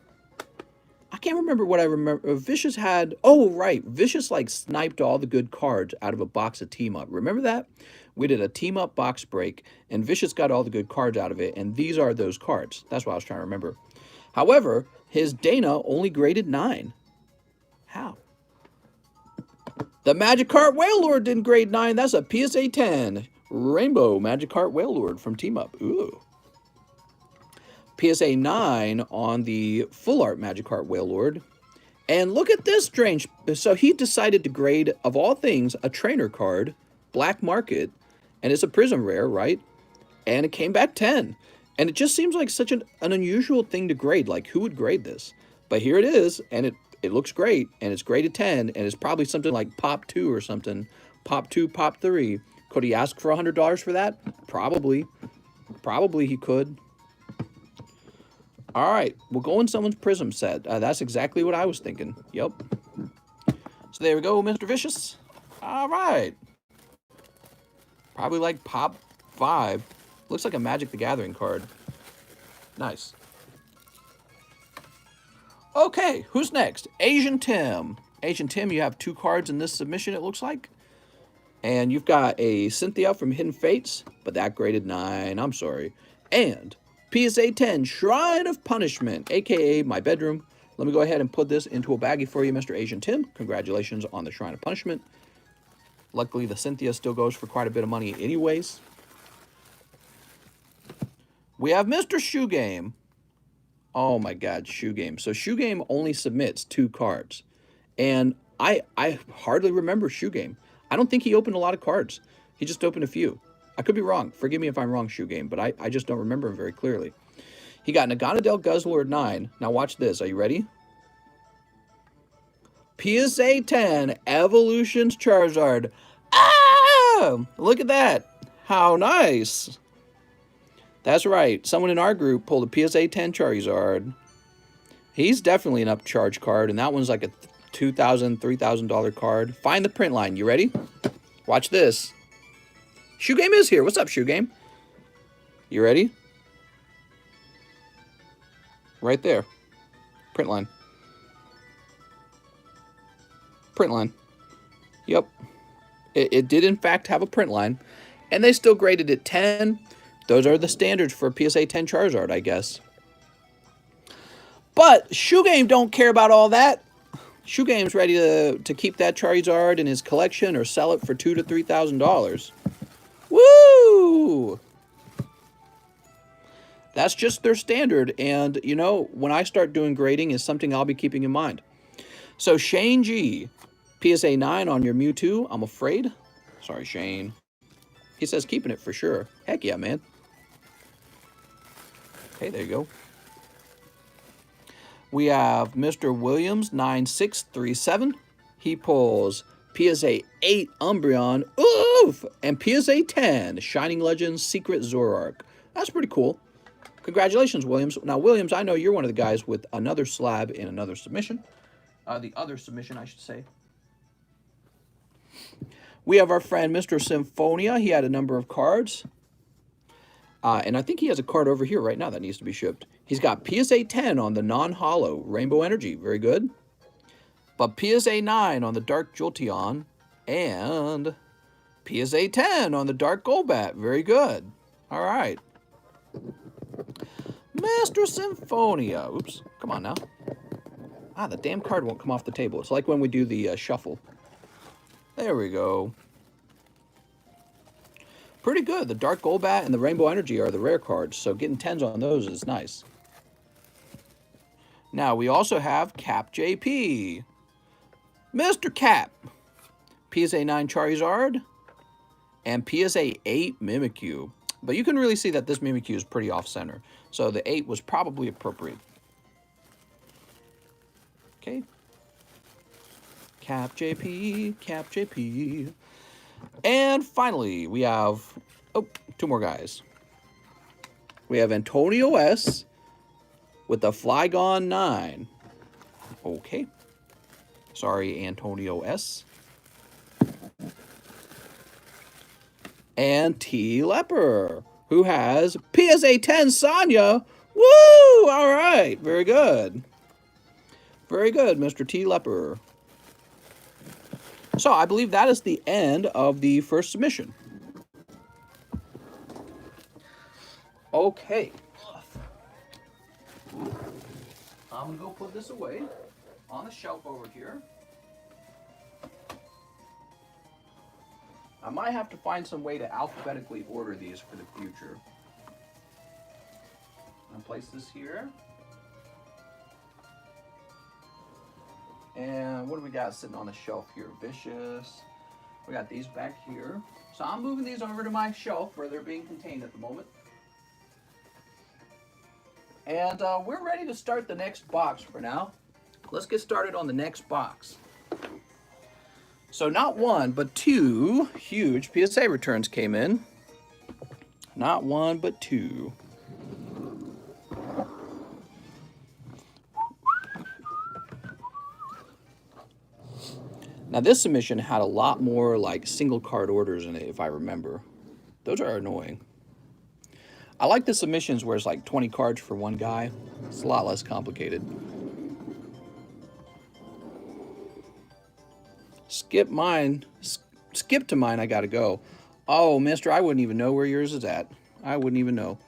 I can't remember what I remember. Vicious had... Oh, right. Vicious, like, sniped all the good cards out of a box of Team Up. Remember that? We did a Team Up box break, and Vicious got all the good cards out of it, and these are those cards. That's what I was trying to remember. However, his Dana only graded 9. How? The Magikarp Wailord didn't grade 9. That's a PSA 10. Rainbow Magikarp Wailord from Team Up. Ooh. PSA 9 on the Full Art Magikarp Wailord. And look at this strange. So he decided to grade, of all things, a trainer card, Black Market, and it's a Prism Rare, right? And it came back 10. And it just seems like such an unusual thing to grade. Like, who would grade this? But here it is, and it looks great, and it's graded 10, and it's probably something like Pop 2 or something. Pop 2, Pop 3. Could he ask for $100 for that? Probably. Probably he could. All right, we'll go in someone's Prism set. That's exactly what I was thinking. Yep. So there we go, Mr. Vicious. All right. Probably like Pop 5. Looks like a Magic the Gathering card. Nice. Okay, who's next? Asian Tim. Asian Tim, you have 2 cards in this submission, it looks like. And you've got a Cynthia from Hidden Fates, but that graded 9. I'm sorry. And... PSA 10, Shrine of Punishment, a.k.a. my bedroom. Let me go ahead and put this into a baggie for you, Mr. Asian Tim. Congratulations on the Shrine of Punishment. Luckily, the Cynthia still goes for quite a bit of money anyways. We have Mr. Shoe Game. Oh my God, Shoe Game. So Shoe Game only submits 2 cards. And I hardly remember Shoe Game. I don't think he opened a lot of cards. He just opened a few. I could be wrong. Forgive me if I'm wrong, Shoe Game, but I just don't remember him very clearly. He got Naganadel Guzzlord 9. Now watch this. Are you ready? PSA 10 Evolutions Charizard. Ah! Look at that. How nice. That's right. Someone in our group pulled a PSA 10 Charizard. He's definitely an upcharge card, and that one's like a $2,000, $3,000 card. Find the print line. You ready? Watch this. Shoe Game is here. What's up, Shoe Game? You ready? Right there. Print line. Print line. Yep. It did, in fact, have a print line. And they still graded it 10. Those are the standards for PSA 10 Charizard, I guess. But Shoe Game don't care about all that. Shoe Game's ready to keep that Charizard in his collection or sell it for $2,000 to $3,000. Woo! That's just their standard. And, you know, when I start doing grading is something I'll be keeping in mind. So, Shane G, PSA 9 on your Mewtwo, I'm afraid. Sorry, Shane. He says keeping it for sure. Heck yeah, man. Okay, there you go. We have Mr. Williams 9637. He pulls PSA 8 Umbreon, oof, and PSA 10 Shining Legends Secret Zoroark. That's pretty cool. Congratulations, Williams. Now, Williams, I know you're one of the guys with another slab in another submission. The other submission, I should say. We have our friend Mr. Symphonia. He had a number of cards. And I think he has a card over here right now that needs to be shipped. He's got PSA 10 on the non-holo Rainbow Energy. Very good. But PSA 9 on the Dark Jolteon. And PSA 10 on the Dark Golbat. Very good. All right. Mr. Symphonia. Oops. Come on now. Ah, the damn card won't come off the table. It's like when we do the shuffle. There we go. Pretty good. The Dark Golbat and the Rainbow Energy are the rare cards, so getting 10s on those is nice. Now, we also have Cap JP. Mr. Cap. PSA 9 Charizard and PSA 8 Mimikyu. But you can really see that this Mimikyu is pretty off-center, so the 8 was probably appropriate. Okay. Cap JP, Cap JP. And finally, we have, oh, two more guys. We have Antonio S with the Flygon 9. Okay. Sorry, Antonio S. And T. Leper, who has PSA 10 Sonya. Woo! All right. Very good. Very good, Mr. T. Leper. So I believe that is the end of the first submission. Okay. I'm going to go put this away on the shelf over here. I might have to find some way to alphabetically order these for the future. I'll place this here. And what do we got sitting on the shelf here? Vicious. We got these back here. So I'm moving these over to my shelf where they're being contained at the moment. And we're ready to start the next box for now. Let's get started on the next box. So not one, but two huge PSA returns came in. Not one, but two. Now this submission had a lot more like single card orders in it, if I remember. Those are annoying. I like the submissions where it's like 20 cards for one guy. It's a lot less complicated. Skip mine. Skip to mine, I gotta go. Oh, mister, I wouldn't even know where yours is at. I wouldn't even know.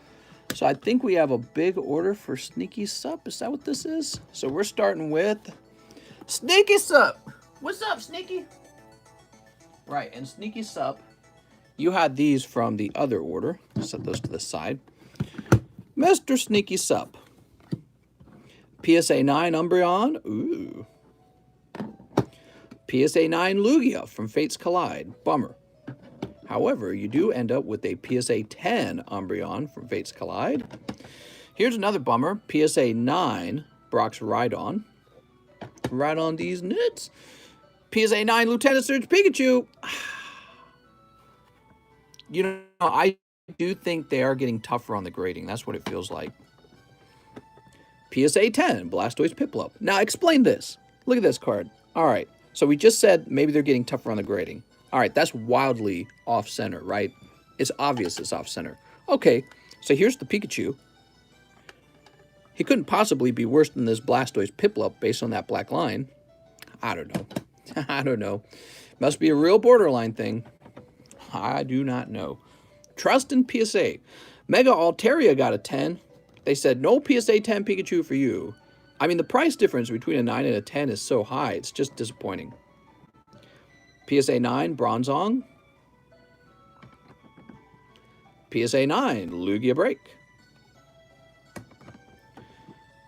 So I think we have a big order for Sneaky Sup. Is that what this is? So we're starting with Sneaky Sup. What's up, Sneaky? Right, and Sneaky Sup, you had these from the other order. Set those to the side. Mr. Sneaky Sup. PSA 9 Umbreon. Ooh. PSA 9 Lugia from Fates Collide. Bummer. However, you do end up with a PSA 10 Umbreon from Fates Collide. Here's another bummer. PSA 9 Brock's Rhydon. Right on these nuts. PSA 9 Lieutenant Surge Pikachu. You know, I do think they are getting tougher on the grading. That's what it feels like. PSA 10, Blastoise Piplup. Now, explain this. Look at this card. All right. So we just said maybe they're getting tougher on the grading. All right. That's wildly off-center, right? It's obvious it's off-center. Okay. So here's the Pikachu. He couldn't possibly be worse than this Blastoise Piplup based on that black line. I don't know. I don't know. Must be a real borderline thing. I do not know. Trust in PSA. Mega Altaria got a 10. They said, no PSA 10 Pikachu for you. I mean, the price difference between a 9 and a 10 is so high. It's just disappointing. PSA 9, Bronzong. PSA 9, Lugia Break.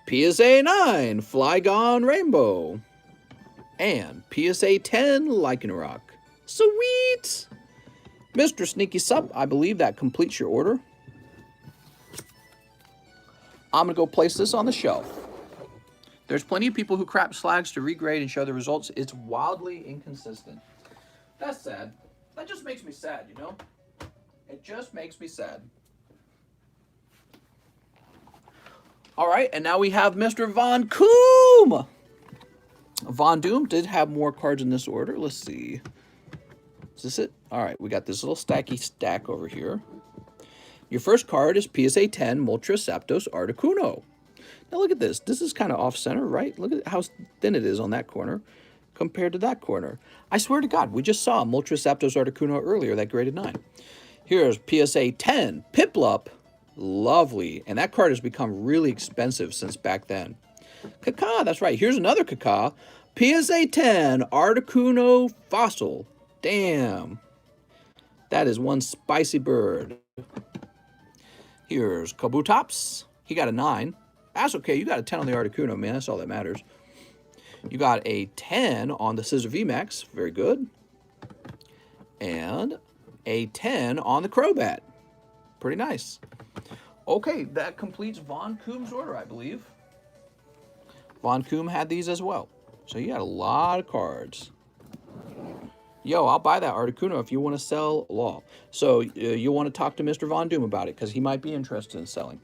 PSA 9, Flygon Rainbow. And PSA 10, Lycanroc. Sweet! Mr. Sneaky Sup, I believe that completes your order. I'm going to go place this on the shelf. There's plenty of people who crap slags to regrade and show the results. It's wildly inconsistent. That's sad. That just makes me sad, you know? It just makes me sad. All right, and now we have Mr. Von Coom. Von Doom did have more cards in this order. Let's see. Is this it? All right, we got this little stacky stack over here. Your first card is PSA 10 Multraceptos Articuno. Now look at this. This is kind of off-center, right? Look at how thin it is on that corner compared to that corner. I swear to God, we just saw Multraceptos Articuno earlier, that graded 9. Here's PSA 10 Piplup. Lovely. And that card has become really expensive since back then. Kaka, that's right. Here's another Kaka. PSA 10 Articuno Fossil. Damn. That is one spicy bird. Here's Kabutops. He got a 9. That's okay. You got a 10 on the Articuno, man. That's all that matters. You got a 10 on the Scizor VMAX. Very good. And a 10 on the Crobat. Pretty nice. Okay, that completes Von Coom's order, I believe. Von Coom had these as well. So you got a lot of cards. Yo, I'll buy that Articuno if you want to sell Law. So you'll want to talk to Mr. Von Doom about it because he might be interested in selling.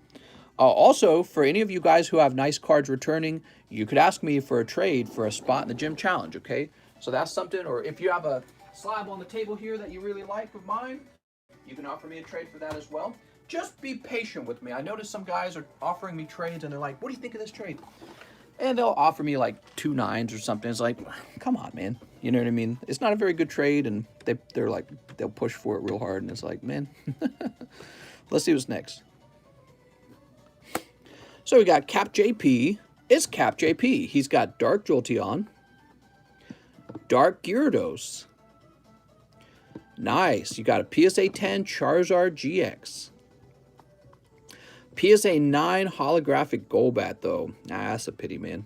Also, for any of you guys who have nice cards returning, you could ask me for a trade for a spot in the gym challenge, okay? So that's something, or if you have a slab on the table here that you really like of mine, you can offer me a trade for that as well. Just be patient with me. I noticed some guys are offering me trades and they're like, what do you think of this trade? And they'll offer me like 2 9s or something. It's like, come on, man. You know what I mean? It's not a very good trade, and they're like, they'll push for it real hard, and it's like, man. Let's see what's next. So we got Cap JP. It's Cap JP. He's got Dark Jolteon, Dark Gyarados. Nice. You got a PSA 10 Charizard GX. PSA 9 holographic Golbat, though. Nah, that's a pity, man.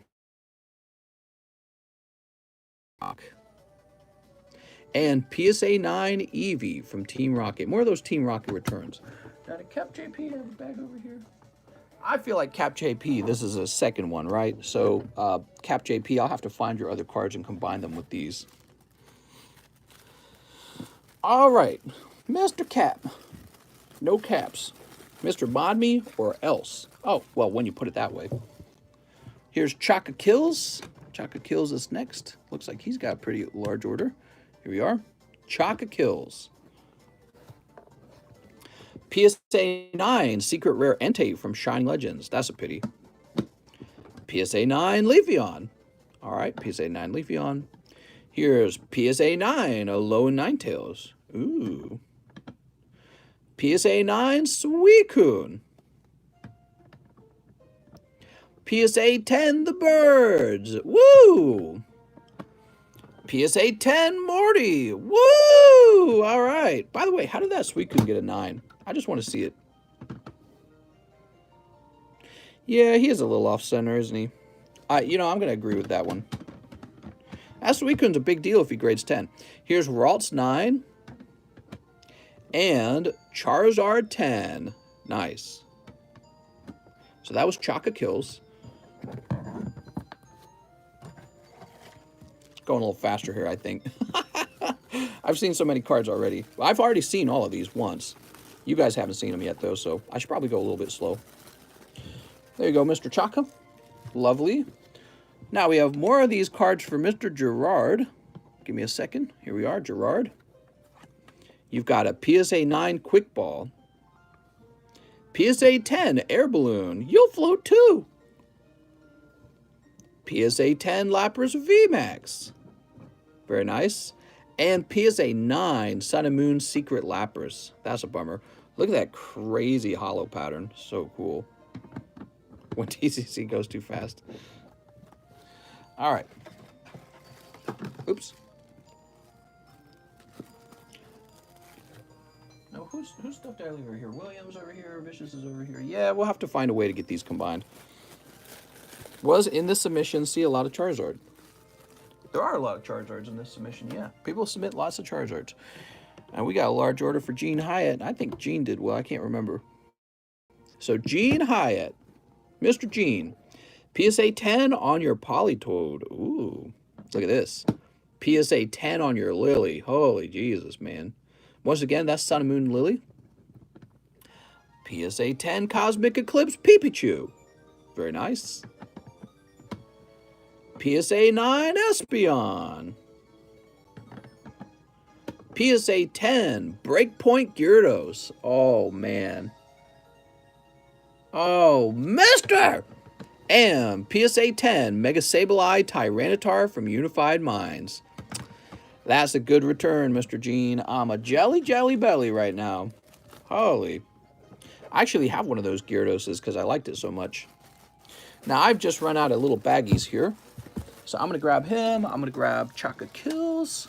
And PSA 9 Eevee from Team Rocket. More of those Team Rocket returns. Now, did Cap JP have a bag over here? I feel like Cap JP, this is a second one, right? So, Cap JP, I'll have to find your other cards and combine them with these. All right. Mr. Cap. No caps. Mr. Mod Me or else. Oh, well, when you put it that way. Here's Chaka Kills. Chaka Kills is next. Looks like he's got a pretty large order. Here we are. Chaka Kills. PSA 9 Secret Rare Entei from Shining Legends. That's a pity. PSA 9 Leafeon. All right, PSA 9 Leafeon. Here's PSA 9 Alolan Ninetales. Ooh. PSA 9 Suicune. PSA 10 The Birds. Woo! PSA 10 Morty. Woo! All right. By the way, how did that Suicune get a 9? I just want to see it. Yeah, he is a little off-center, isn't he? You know, I'm going to agree with that one. That Suicune's a big deal if he grades 10. Here's Ralts 9. And Charizard 10. Nice. So that was Chaka Kills. Going a little faster here, I think. I've seen so many cards already. I've already seen all of these once. You guys haven't seen him yet, though, so I should probably go a little bit slow. There you go, Mr. Chaka. Lovely. Now we have more of these cards for Mr. Gerard. Give me a second. Here we are, Gerard. You've got a PSA 9 Quick Ball. PSA 10 Air Balloon. You'll float too. PSA 10 Lapras VMAX. Very nice. And PSA 9 Sun and Moon Secret Lapras. That's a bummer. Look at that crazy holo pattern. So cool. When TCC goes too fast. All right. Oops. No, who's stuff did I leave over here? Williams over here. Vicious is over here. Yeah, we'll have to find a way to get these combined. Was in this submission, see a lot of Charizard. There are a lot of Charizards in this submission, yeah. People submit lots of Charizards. And we got a large order for Gene Hyatt. I think Gene did well. I can't remember. So Gene Hyatt. Mr. Gene. PSA 10 on your Politoed. Ooh. Look at this. PSA 10 on your Lily. Holy Jesus, man. Once again, that's Sun and Moon Lily. PSA 10 Cosmic Eclipse Pikachu. Very nice. PSA 9 Espeon. PSA 10 Breakpoint Gyarados. Oh, man. Oh, mister! And PSA 10 Mega Sableye Tyranitar from Unified Minds. That's a good return, Mr. Gene. I'm a jelly belly right now. Holy. I actually have one of those Gyarados because I liked it so much. Now, I've just run out of little baggies here. So I'm going to grab him. I'm going to grab Chaka Kills.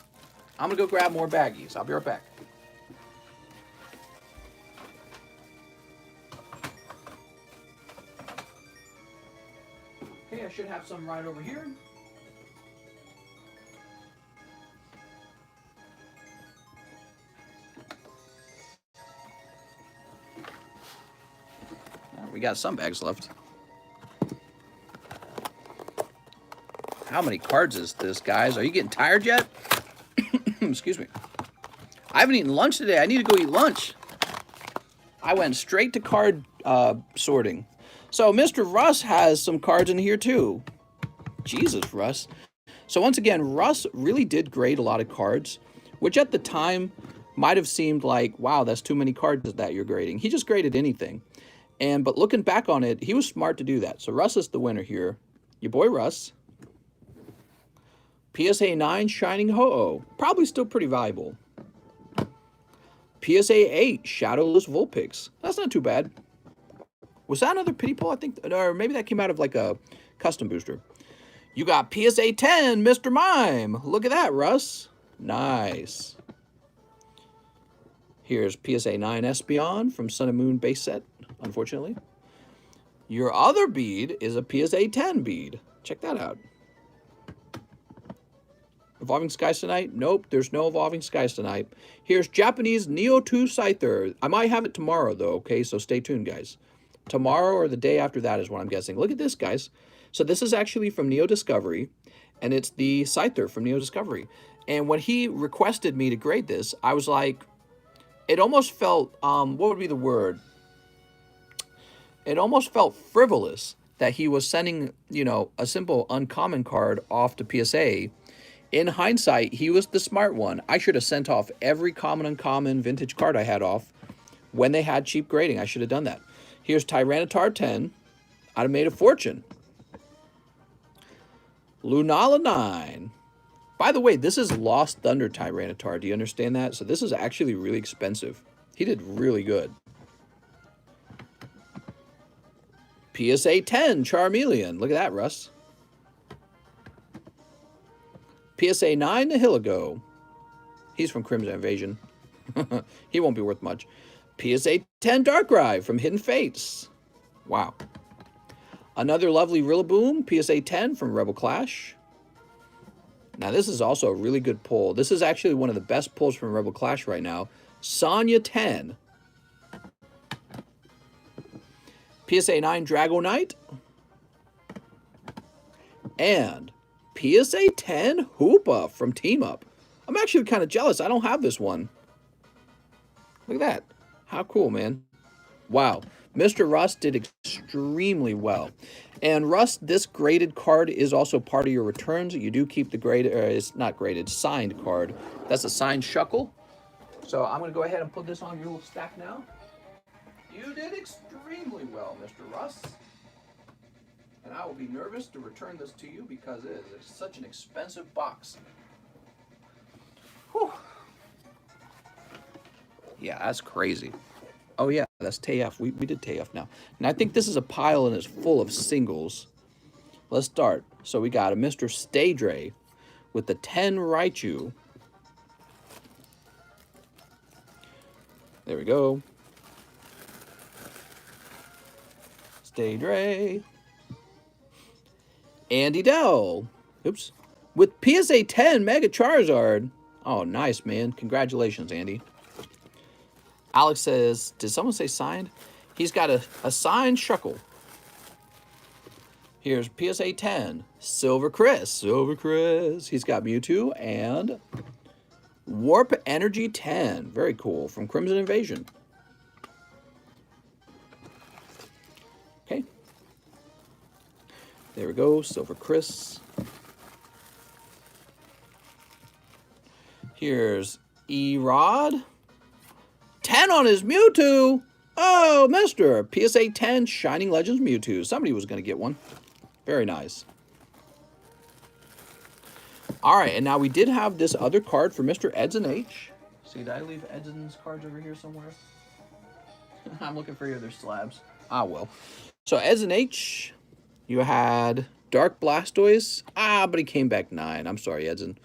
I'm going to go grab more baggies. I'll be right back. Okay, I should have some right over here. We got some bags left. How many cards is this, guys? Are you getting tired yet? Excuse me. I haven't eaten lunch today. I need to go eat lunch. I went straight to card sorting. So Mr. Russ has some cards in here too. Jesus, Russ. So once again, Russ really did grade a lot of cards, which at the time might have seemed like, wow, that's too many cards that you're grading. He just graded anything. But looking back on it, he was smart to do that. So Russ is the winner here. Your boy Russ. PSA 9 Shining Ho-Oh. Probably still pretty valuable. PSA 8 Shadowless Vulpix. That's not too bad. Was that another pity pull? I think, or maybe that came out of like a custom booster. You got PSA 10 Mr. Mime. Look at that, Russ. Nice. Here's PSA 9 Espeon from Sun and Moon base set, unfortunately. Your other bead is a PSA 10 bead. Check that out. Evolving Skies tonight? Nope, there's no Evolving Skies tonight. Here's Japanese Neo2 Scyther. I might have it tomorrow, though, okay? So stay tuned, guys. Tomorrow or the day after that is what I'm guessing. Look at this, guys. So this is actually from Neo Discovery, and it's the Scyther from Neo Discovery. And when he requested me to grade this, I was like, it almost felt, what would be the word? It almost felt frivolous that he was sending, you know, a simple uncommon card off to PSA. In hindsight, he was the smart one. I should have sent off every common, uncommon, vintage card I had off when they had cheap grading. I should have done that. Here's Tyranitar 10. I'd have made a fortune. Lunala 9. By the way, this is Lost Thunder Tyranitar. Do you understand that? So this is actually really expensive. He did really good. PSA 10 Charmeleon. Look at that, Russ. PSA 9 Nihilego. He's from Crimson Invasion. He won't be worth much. PSA 10 Darkrai from Hidden Fates. Wow. Another lovely Rillaboom. PSA 10 from Rebel Clash. Now this is also a really good pull. This is actually one of the best pulls from Rebel Clash right now. Sonya 10. PSA 9 Dragonite. And PSA 10 Hoopa from Team Up. I'm actually kind of jealous. I don't have this one. Look at that. How cool, man. Wow. Mr. Rust did extremely well. And Rust, this graded card is also part of your returns. You do keep the graded, it's not graded, signed card. That's a signed Shuckle. So I'm going to go ahead and put this on your little stack now. You did extremely well, Mr. Rust. And I will be nervous to return this to you because it is such an expensive box. Whew. Yeah, that's crazy. Oh yeah, that's TF. We did TF now. And I think this is a pile and it's full of singles. Let's start. So we got a Mr. Staydray with the 10 Raichu. There we go. Staydray. Andy Dell. Oops. With PSA 10 Mega Charizard. Oh, nice, man. Congratulations, Andy. Alex says, did someone say signed? He's got a signed Shuckle. Here's PSA 10. Silver Chris. Silver Chris. He's got Mewtwo and Warp Energy 10. Very cool. From Crimson Invasion. Okay. There we go. Silver Chris. Here's E-Rod. 10 on his Mewtwo. Oh, Mr. PSA 10 Shining Legends Mewtwo. Somebody was going to get one. Very nice. All right, and now we did have this other card for Mr. Edson H. See, did I leave Edson's cards over here somewhere? I'm looking for your other slabs. Ah, well. So, Edson H, you had Dark Blastoise. Ah, but he came back 9. I'm sorry, Edson.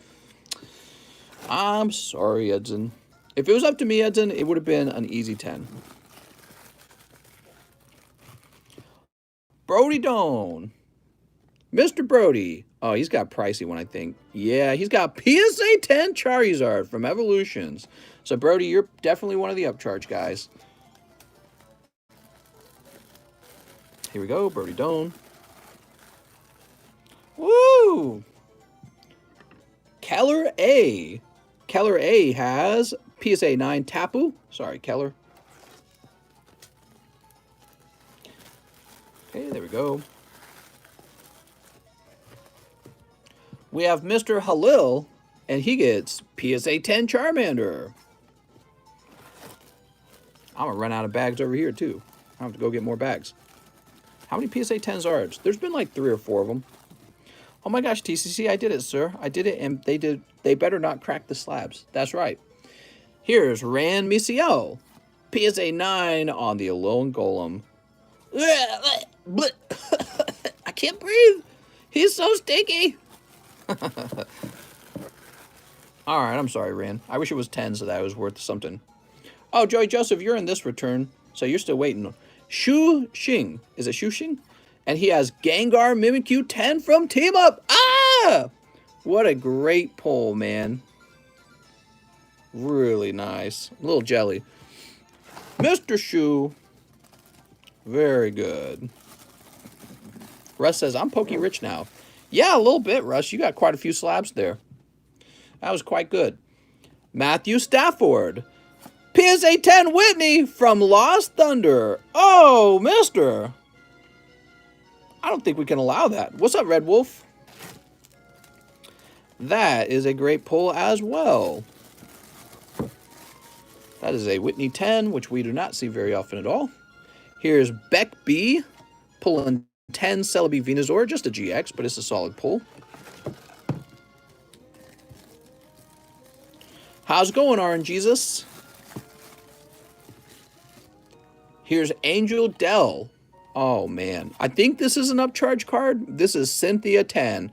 I'm sorry, Edson. If it was up to me, Edson, it would have been an easy 10. Brody Doan. Mr. Brody. Oh, he's got pricey one, I think. Yeah, he's got PSA 10 Charizard from Evolutions. So, Brody, you're definitely one of the upcharge guys. Here we go, Brody Doan. Woo! Keller A. Keller A has PSA 9 Tapu. Sorry, Keller. Okay, there we go. We have Mr. Halil, and he gets PSA 10 Charmander. I'm going to run out of bags over here, too. I have to go get more bags. How many PSA 10s are there? There's been like 3 or 4 of them. Oh my gosh, TCC, I did it, sir. I did it, and they better not crack the slabs. That's right. Here's Ran Misiel. PSA 9 on the Alone Golem. I can't breathe. He's so sticky. All right, I'm sorry, Ran. I wish it was 10 so that it was worth something. Oh, Joey Joseph, you're in this return, so you're still waiting. Shu Xing. Is it Shu Xing? And he has Gengar Mimikyu 10 from Team Up. Ah! What a great pull, man. Really nice. A little jelly. Mr. Shu. Very good. Russ says, I'm Poke Rich now. Yeah, a little bit, Russ. You got quite a few slabs there. That was quite good. Matthew Stafford. PSA 10 Whitney from Lost Thunder. Oh, mister. I don't think we can allow that. What's up, Red Wolf? That is a great pull as well. That is a Whitney 10, which we do not see very often at all. Here's Beck B, pulling 10 Celebi Venusaur, just a GX, but it's a solid pull. How's it going, RNGesus? Here's Angel Dell. Oh, man. I think this is an upcharge card. This is Cynthia 10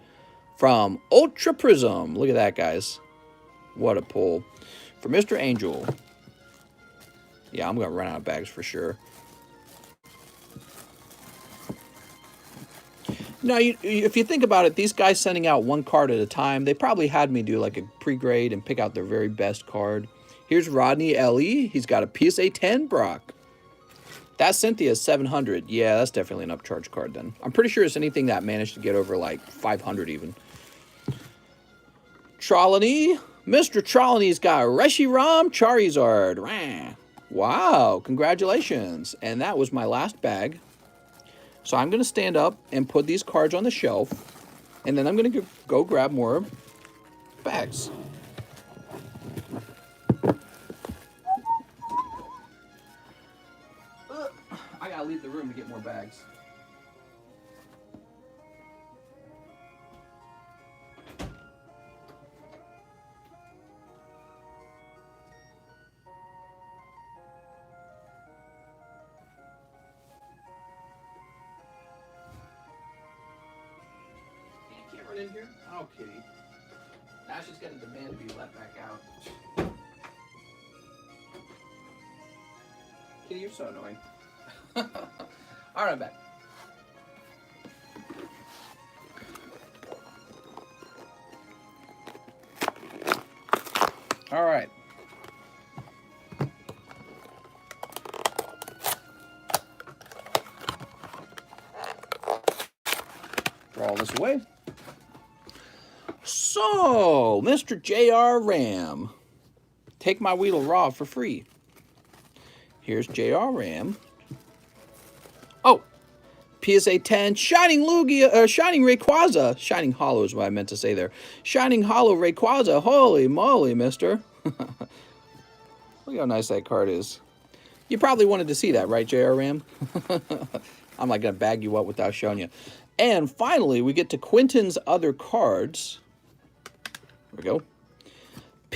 from Ultra Prism. Look at that, guys. What a pull. For Mr. Angel. Yeah, I'm going to run out of bags for sure. Now, if you think about it, these guys sending out one card at a time, they probably had me do like a pre-grade and pick out their very best card. Here's Rodney L.E. He's got a PSA 10 Brock. That Cynthia's 700. Yeah, that's definitely an upcharge card then. I'm pretty sure it's anything that managed to get over like 500 even. Trelawney. Mr. Trelawney's got Reshiram Charizard. Wow, congratulations. And that was my last bag. So I'm going to stand up and put these cards on the shelf. And then I'm going to go grab more bags. I got to leave the room to get more bags. In here? Oh, kitty. Now she's got a demand to be let back out. Kitty, you're so annoying. All right, I'm back. All right. Throw all this away. So, Mr. J.R. Ram, take my Weedle Raw for free. Here's J.R. Ram. Oh, PSA 10, Shining Rayquaza. Shining Holo is what I meant to say there. Shining Holo Rayquaza. Holy moly, mister. Look how nice that card is. You probably wanted to see that, right, J.R. Ram? I'm not going to bag you up without showing you. And finally, we get to Quentin's other cards. There we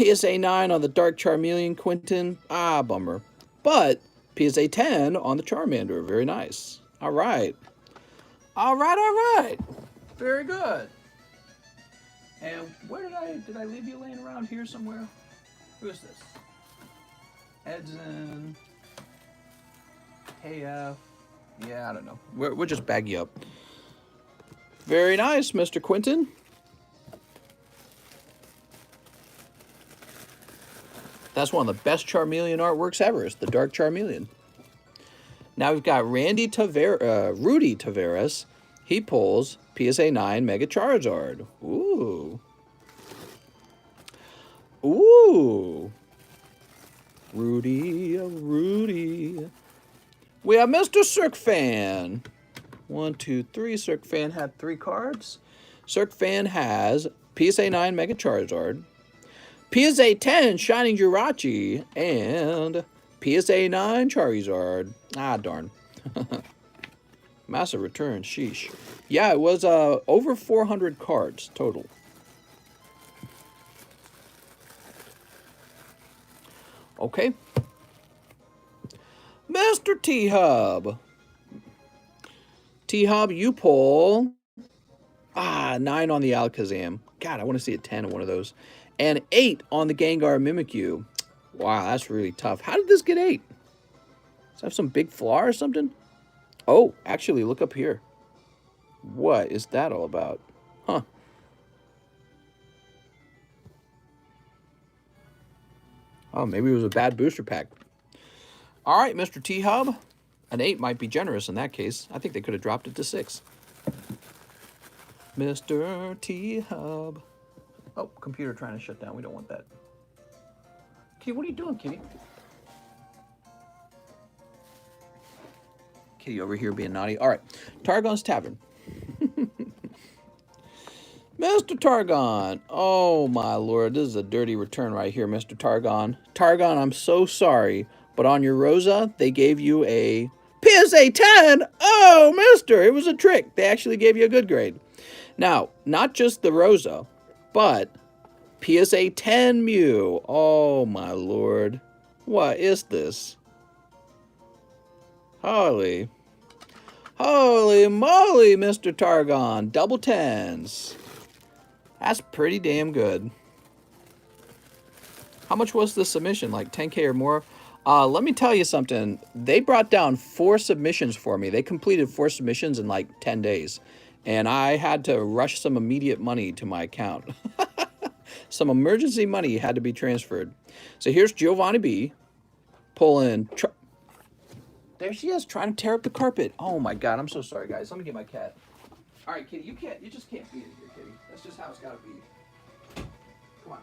go. PSA 9 on the Dark Charmeleon, Quentin. Ah, bummer. But PSA 10 on the Charmander. Very nice. All right. All right, all right. Very good. And where did I leave you laying around here somewhere? Who is this? Edson. KF. Yeah, I don't know. We'll just bag you up. Very nice, Mr. Quentin. That's one of the best Charmeleon artworks ever. It's the Dark Charmeleon. Now we've got Rudy Taveras. He pulls PSA 9 Mega Charizard. Ooh. Ooh. Rudy. We have Mr. Cirque Fan. 1, 2, 3. Cirque Fan had 3 cards. Cirque Fan has PSA 9 Mega Charizard, PSA 10 Shining Jirachi, and PSA 9 Charizard. Ah, darn. Massive return, sheesh. Yeah, it was over 400 cards total. Okay. Mr. T-Hub. T-Hub, you pull 9 on the Alakazam. God, I want to see a 10 on one of those. And 8 on the Gengar Mimikyu. Wow, that's really tough. How did this get 8? Does it have some big flaw or something? Oh, actually, look up here. What is that all about? Huh. Oh, maybe it was a bad booster pack. All right, Mr. T-Hub. An 8 might be generous in that case. I think they could have dropped it to 6. Mr. T-Hub. Oh, computer trying to shut down. We don't want that. Kitty, what are you doing, Kitty? Kitty over here being naughty. All right, Targon's Tavern. Mr. Targon. Oh, my lord. This is a dirty return right here, Mr. Targon. Targon, I'm so sorry, but on your Rosa, they gave you a PSA 10. Oh, mister, it was a trick. They actually gave you a good grade. Now, not just the Rosa, but PSA 10 Mew. Oh, my lord. What is this? Holy moly, Mr. Targon. Double 10s. That's pretty damn good. How much was the submission? Like 10K or more? Let me tell you something. They brought down 4 submissions for me. They completed 4 submissions in like 10 days. And I had to rush some immediate money to my account. Some emergency money had to be transferred. So here's Giovanni B. pulling... There she is, trying to tear up the carpet. Oh my god, I'm so sorry, guys. Let me get my cat. All right, Kitty, you just can't be in here, Kitty. That's just how it's got to be. Come on.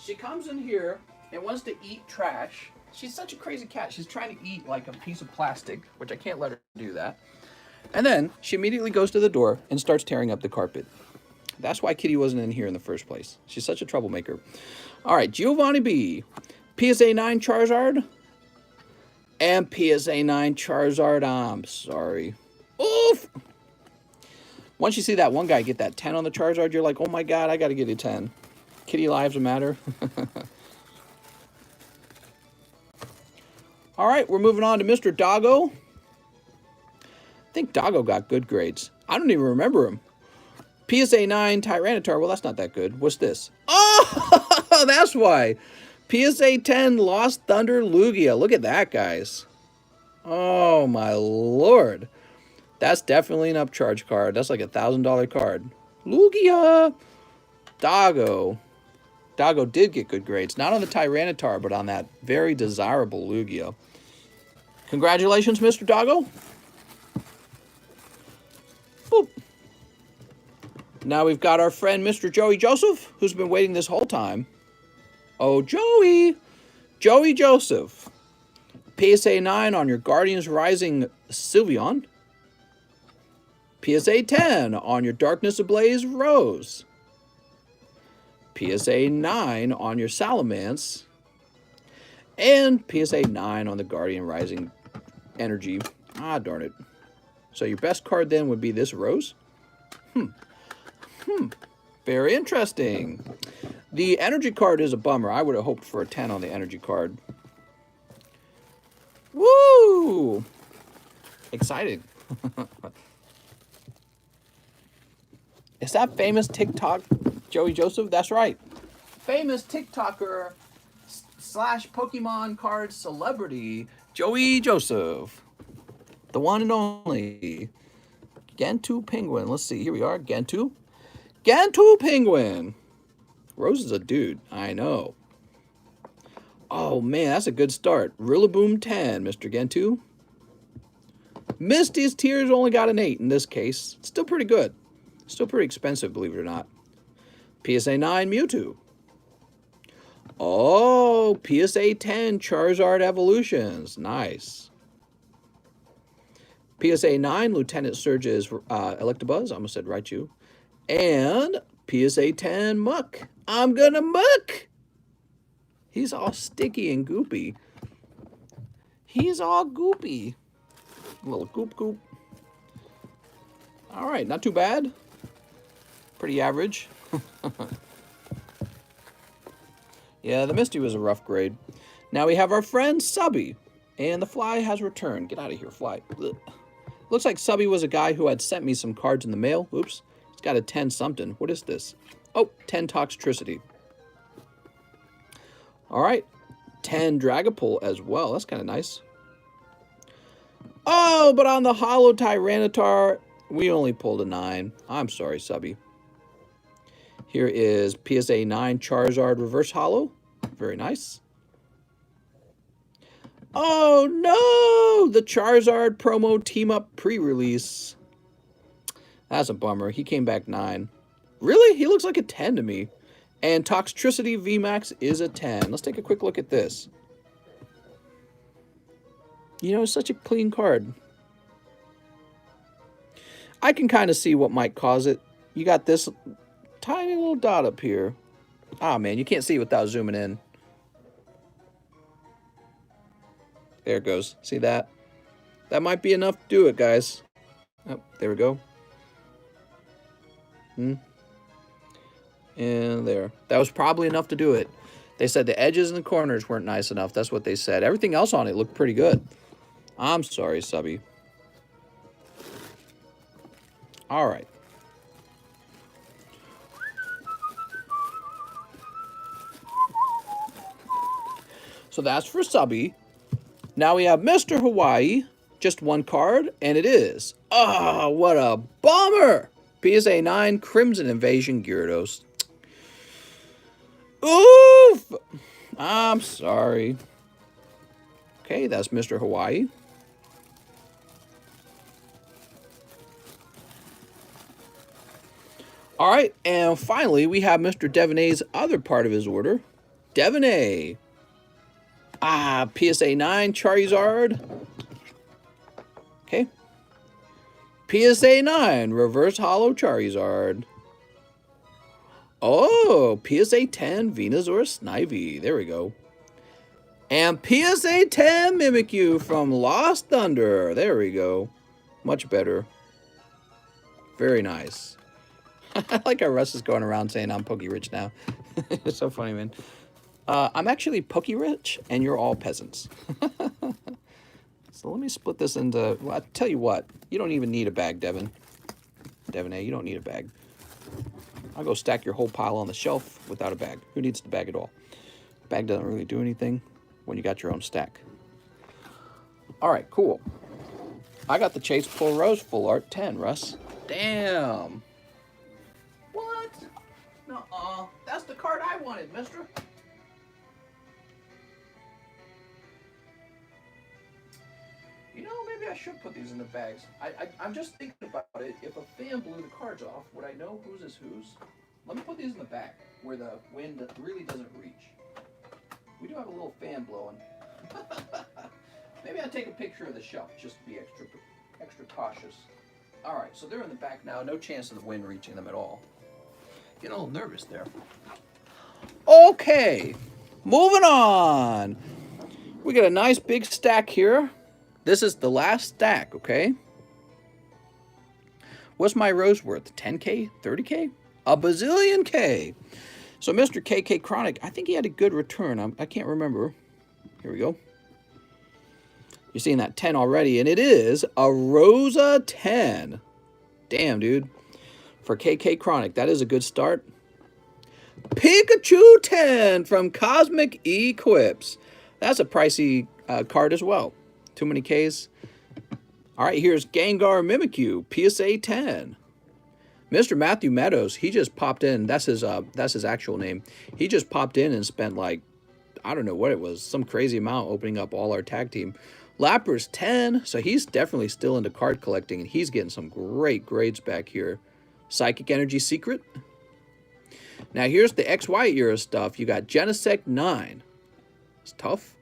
She comes in here and wants to eat trash. She's such a crazy cat. She's trying to eat like a piece of plastic, which I can't let her do that. And then she immediately goes to the door and starts tearing up the carpet. That's why Kitty wasn't in here in the first place. She's such a troublemaker. All right, Giovanni B. PSA 9 Charizard. And PSA 9 Charizard. I'm sorry. Oof! Once you see that one guy get that 10 on the Charizard, you're like, oh my god, I gotta get a 10. Kitty lives matter. All right, we're moving on to Mr. Doggo. I think Doggo got good grades. I don't even remember him. PSA 9 Tyranitar. Well, that's not that good. What's this? Oh, that's why. PSA 10 Lost Thunder Lugia. Look at that, guys. Oh, my lord. That's definitely an upcharge card. That's like a $1,000 card. Lugia. Doggo. Doggo did get good grades. Not on the Tyranitar, but on that very desirable Lugia. Congratulations, Mr. Doggo. Boop. Now we've got our friend, Mr. Joey Joseph, who's been waiting this whole time. Oh, Joey. Joey Joseph. PSA 9 on your Guardians Rising Sylveon. PSA 10 on your Darkness Ablaze Rose. PSA 9 on your Salamence. And PSA 9 on the Guardian Rising Energy. Ah, darn it. So your best card then would be this Rose? Very interesting. The energy card is a bummer. I would have hoped for a 10 on the energy card. Woo! Excited. Is that famous TikTok Joey Joseph? That's right. Famous TikToker slash Pokemon card celebrity Joey Joseph. The one and only. Gentu Penguin. Let's see. Here we are. Gentu. Gentu Penguin. Rose is a dude. I know. Oh, man. That's a good start. Rillaboom 10, Mr. Gentu. Misty's Tears only got an 8 in this case. It's still pretty good. Still pretty expensive, believe it or not. PSA 9 Mewtwo. Oh, PSA 10 Charizard Evolutions. Nice. PSA 9 Lieutenant Surge's Electabuzz. I almost said Raichu. And PSA 10 Muck. I'm gonna muck. He's all sticky and goopy. He's all goopy. A little goop goop. All right, not too bad. Pretty average. Yeah, the Misty was a rough grade. Now we have our friend Subby. And the Fly has returned. Get out of here, Fly. Ugh. Looks like Subby was a guy who had sent me some cards in the mail. Oops. He's got a 10 something. What is this? Oh, 10 Toxtricity. All right. 10 Dragapult as well. That's kind of nice. Oh, but on the Holo Tyranitar, we only pulled a 9. I'm sorry, Subby. Here is PSA 9 Charizard Reverse Holo. Very nice. Oh, no! The Charizard promo team-up pre-release. That's a bummer. He came back 9. Really? He looks like a 10 to me. And Toxtricity VMAX is a 10. Let's take a quick look at this. You know, it's such a clean card. I can kind of see what might cause it. You got this tiny little dot up here. Ah, man, you can't see it without zooming in. There it goes. See that? That might be enough to do it, guys. Oh, there we go. And there. That was probably enough to do it. They said the edges and the corners weren't nice enough. That's what they said. Everything else on it looked pretty good. I'm sorry, Subby. All right. So that's for Subby. Now we have Mr. Hawaii. Just one card, and it is. Oh, what a bummer. PSA 9 Crimson Invasion Gyarados. Oof! I'm sorry. Okay, that's Mr. Hawaii. All right, and finally, we have Mr. Devonay's other part of his order. Devon A. PSA 9 Charizard. Okay. PSA 9 Reverse Holo Charizard. Oh, PSA 10 Venusaur Snivy. There we go. And PSA 10 Mimikyu from Lost Thunder. There we go. Much better. Very nice. I like how Russ is going around saying I'm Pokey Rich now. It's so funny, man. I'm actually Pokey Rich, and you're all peasants. So let me split this into... Well, I'll tell you what. You don't even need a bag, Devon. Devon A, you don't need a bag. I'll go stack your whole pile on the shelf without a bag. Who needs the bag at all? Bag doesn't really do anything when you got your own stack. All right, cool. I got the Chase Pull Rose Full Art 10, Russ. Damn. What? Nuh-uh. That's the card I wanted, mister. You know, maybe I should put these in the bags. I'm just thinking about it. If a fan blew the cards off, would I know whose is whose? Let me put these in the back where the wind really doesn't reach. We do have a little fan blowing. Maybe I'll take a picture of the shelf just to be extra cautious. All right, so they're in the back now. No chance of the wind reaching them at all. Getting a little nervous there. Okay, moving on. We got a nice big stack here. This is the last stack, okay? What's my rose worth? 10K? 30K? A bazillion K. So Mr. KK Chronic, I think he had a good return. I can't remember. Here we go. You're seeing that 10 already, and it is a Rosa 10. Damn, dude. For KK Chronic, that is a good start. Pikachu 10 from Cosmic Equips. That's a pricey card as well. Too many Ks. All right, here's Gengar Mimikyu, PSA 10. Mr. Matthew Meadows, he just popped in. That's his actual name. He just popped in and spent like, I don't know what it was, some crazy amount opening up all our tag team. Lapper's 10, so he's definitely still into card collecting, and he's getting some great grades back here. Psychic Energy Secret. Now here's the XY era stuff. You got Genesect 9. It's tough.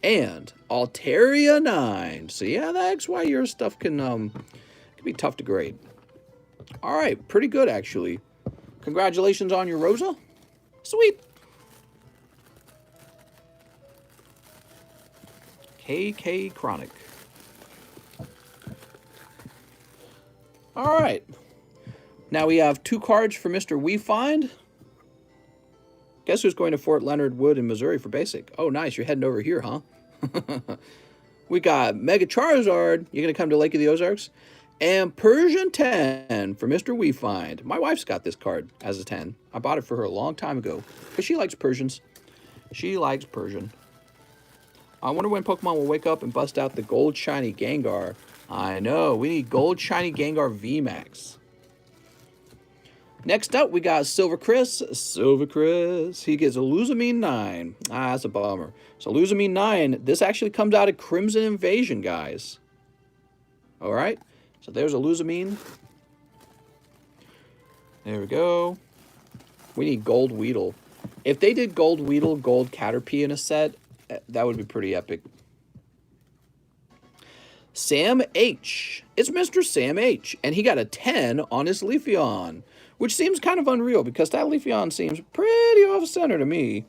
And Altaria 9. So yeah, the XY era stuff can be tough to grade. All right, pretty good actually. Congratulations on your Rosa. Sweet. KK Chronic. All right. Now we have 2 cards for Mr. We Find. Guess who's going to Fort Leonard Wood in Missouri for basic? Oh, nice. You're heading over here, huh? We got Mega Charizard. You're going to come to Lake of the Ozarks. And Persian 10 for Mr. We Find. My wife's got this card as a 10. I bought it for her a long time ago because she likes Persians. She likes Persian. I wonder when Pokemon will wake up and bust out the Gold Shiny Gengar. I know. We need Gold Shiny Gengar VMAX. Next up, we got Silver Chris. Silver Chris. He gets a Luzamine 9. That's a bummer. So Luzamine 9, this actually comes out of Crimson Invasion, guys. All right. So there's a Luzamine. There we go. We need Gold Weedle. If they did Gold Weedle, Gold Caterpie in a set, that would be pretty epic. Sam H. It's Mr. Sam H. And he got a 10 on his Leafeon. Which seems kind of unreal because that Leafeon seems pretty off-center to me.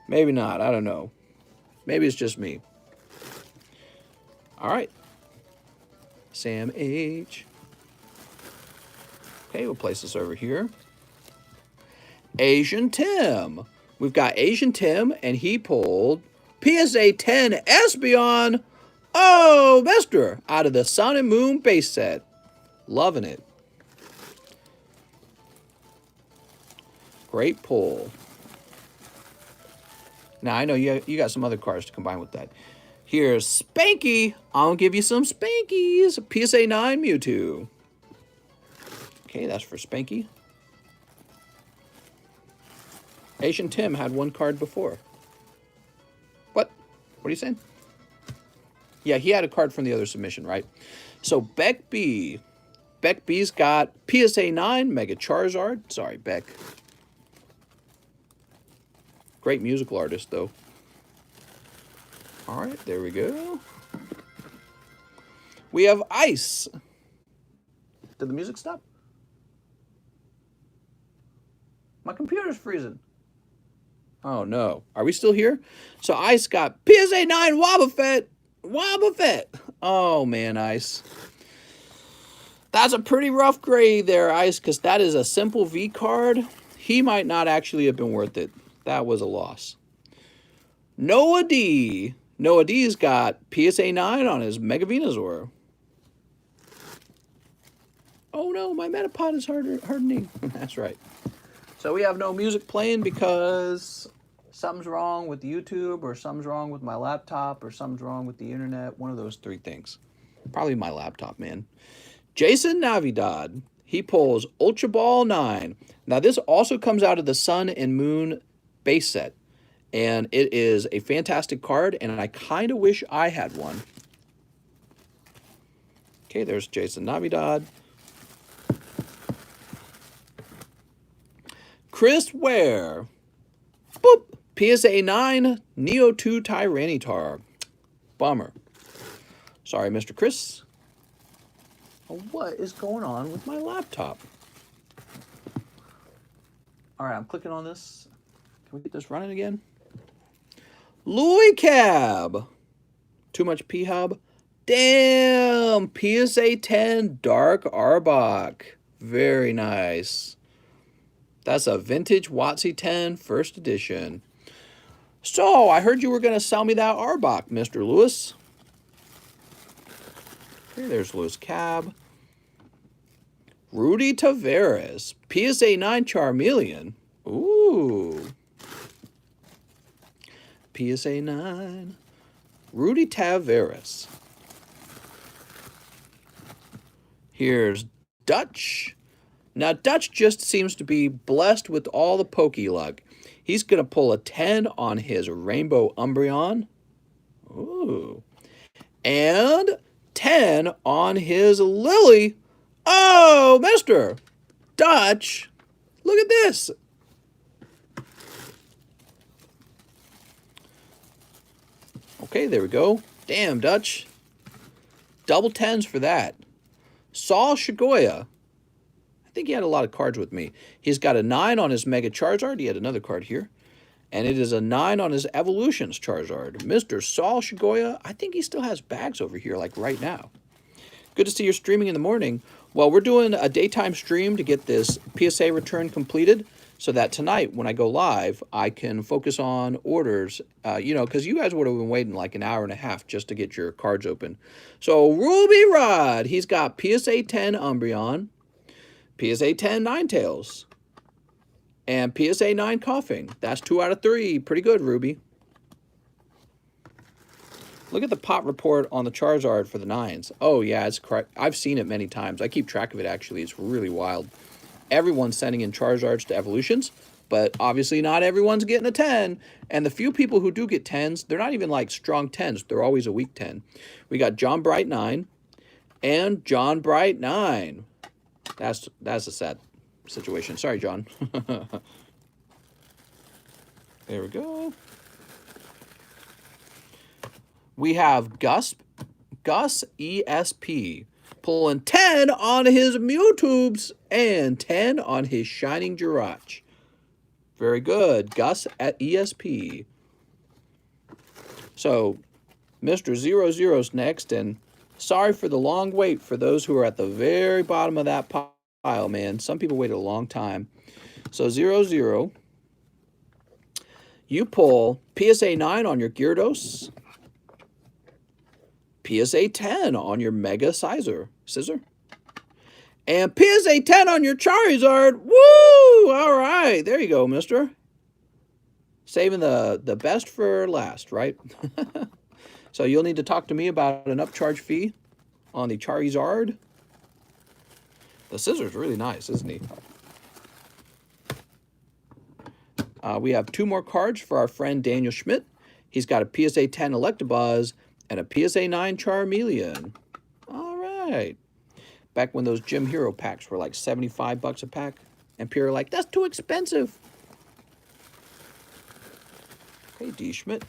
Maybe not. I don't know. Maybe it's just me. All right. Sam H. Okay, we'll place this over here. Asian Tim. We've got Asian Tim, and he pulled PSA 10 Espeon. Oh, mister. Out of the Sun and Moon base set. Loving it. Great pull. Now, I know you got some other cards to combine with that. Here's Spanky. I'll give you some Spankies. PSA 9 Mewtwo. Okay, that's for Spanky. Asian Tim had 1 card before. What? What are you saying? Yeah, he had a card from the other submission, right? So, Beck B. Beck B's got PSA 9 Mega Charizard. Sorry, Beck. Great musical artist, though. All right, there we go. We have Ice. Did the music stop? My computer's freezing. Oh, no. Are we still here? So Ice got PSA 9 Wobbuffet. Wobbuffet. Oh, man, Ice. That's a pretty rough grade there, Ice, because that is a simple V card. He might not actually have been worth it. That was a loss. Noah D. Noah D's got PSA 9 on his Mega Venusaur. Oh no, my Metapod is hardening. That's right. So we have no music playing because something's wrong with YouTube, or something's wrong with my laptop, or something's wrong with the internet. One of those three things. Probably my laptop, man. Jason Navidad. He pulls Ultra Ball 9. Now this also comes out of the Sun and Moon base set. And it is a fantastic card, and I kind of wish I had one. Okay, there's Jason Navidad. Chris Ware. Boop. PSA 9, Neo2 Tyranitar. Bummer. Sorry, Mr. Chris. What is going on with my laptop? All right, I'm clicking on this. Can we get this running again? Louis Cab. Too much P-Hub. Damn. PSA 10 Dark Arbok. Very nice. That's a vintage WotC 10 first edition. So, I heard you were going to sell me that Arbok, Mr. Lewis. Okay, there's Louis Cab. Rudy Tavares. PSA 9 Charmeleon. Ooh. PSA 9. Rudy Tavares. Here's Dutch. Now, Dutch just seems to be blessed with all the pokey luck. He's going to pull a 10 on his Rainbow Umbreon. Ooh. And 10 on his Lily. Oh, Mr. Dutch. Look at this. Okay, there we go. Damn, Dutch. Double 10s for that. Saul Shigoya. I think he had a lot of cards with me. He's got a 9 on his Mega Charizard. He had another card here. And it is a 9 on his Evolutions Charizard. Mr. Saul Shigoya. I think he still has bags over here, like right now. Good to see you're streaming in the morning. Well, we're doing a daytime stream to get this PSA return completed, so that tonight, when I go live, I can focus on orders, you know, because you guys would have been waiting like an hour and a half just to get your cards open. So, Ruby Rod, he's got PSA 10 Umbreon, PSA 10 Ninetales, and PSA 9 Coughing. That's 2 out of 3. Pretty good, Ruby. Look at the pot report on the Charizard for the 9s. Oh, yeah, it's correct. I've seen it many times. I keep track of it, actually. It's really wild. Everyone's sending in Charizards to Evolutions, but obviously not everyone's getting a 10. And the few people who do get 10s, they're not even like strong 10s. They're always a weak 10. We got John Bright 9 and John Bright 9. That's a sad situation. Sorry, John. There we go. We have Gus ESP pulling 10 on his Mewtubes and 10 on his Shining Jirachi. Very good. Gus at ESP. So, Mr. 00's next, and sorry for the long wait for those who are at the very bottom of that pile, man. Some people waited a long time. So, 00, you pull PSA 9 on your Gyarados, PSA 10 on your Mega Scissor, and PSA 10 on your Charizard. Woo! All right, there you go, mister. Saving the best for last, right? So you'll need to talk to me about an upcharge fee on the Charizard. The scissor's really nice, isn't he? We have 2 more cards for our friend Daniel Schmidt. He's got a PSA 10 Electabuzz and a PSA 9 Charmeleon. All right. Back when those Gym Hero packs were like 75 bucks a pack. And people are like, that's too expensive. Hey, D. Schmidt.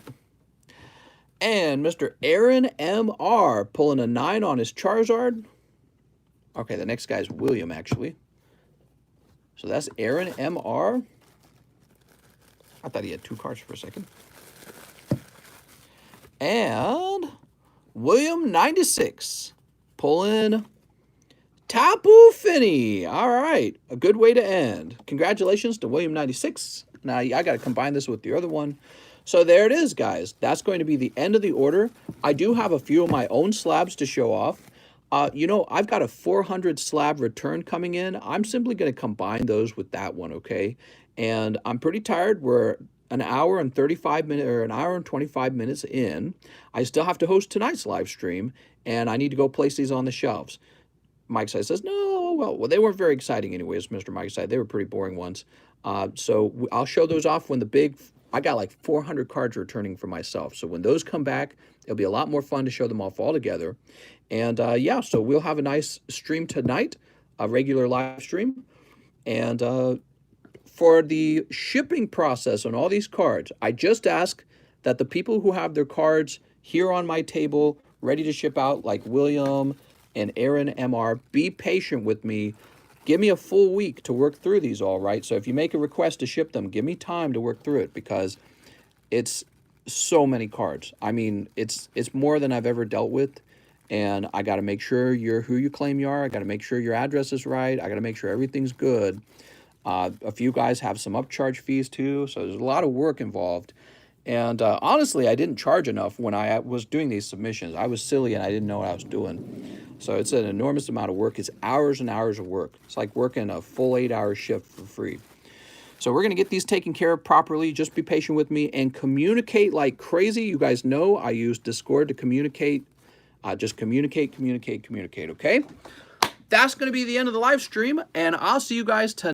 And Mr. Aaron M.R. pulling a 9 on his Charizard. Okay, the next guy's William, actually. So that's Aaron M.R. I thought he had 2 cards for a second. And William 96 pulling Tapu Fini. All right, a good way to end. Congratulations to William 96. Now I got to combine this with the other one. So there it is, guys. That's going to be the end of the order. I do have a few of my own slabs to show off. You know, I've got a 400 slab return coming in. I'm simply going to combine those with that one, okay? And I'm pretty tired. We're an hour and 35 minutes, or an hour and 25 minutes in. I still have to host tonight's live stream, and I need to go place these on the shelves. Mike says, no, well, they weren't very exciting anyways, Mr. Mike said. They were pretty boring ones. So I'll show those off when the big... I got like 400 cards returning for myself. So when those come back, it'll be a lot more fun to show them off all together. And yeah, so we'll have a nice stream tonight, a regular live stream. And for the shipping process on all these cards, I just ask that the people who have their cards here on my table ready to ship out, like William and Aaron MR, be patient with me. Give me a full week to work through these, all right? So if you make a request to ship them, give me time to work through it, because it's so many cards. I mean, it's more than I've ever dealt with, and I got to make sure you're who you claim you are. I got to make sure your address is right. I got to make sure everything's good. A few guys have some upcharge fees too, so there's a lot of work involved. And honestly, I didn't charge enough when I was doing these submissions. I was silly and I didn't know what I was doing. So it's an enormous amount of work. It's hours and hours of work. It's like working a full 8-hour shift for free. So we're going to get these taken care of properly. Just be patient with me and communicate like crazy. You guys know I use Discord to communicate. Just communicate, okay? That's going to be the end of the live stream, and I'll see you guys tonight.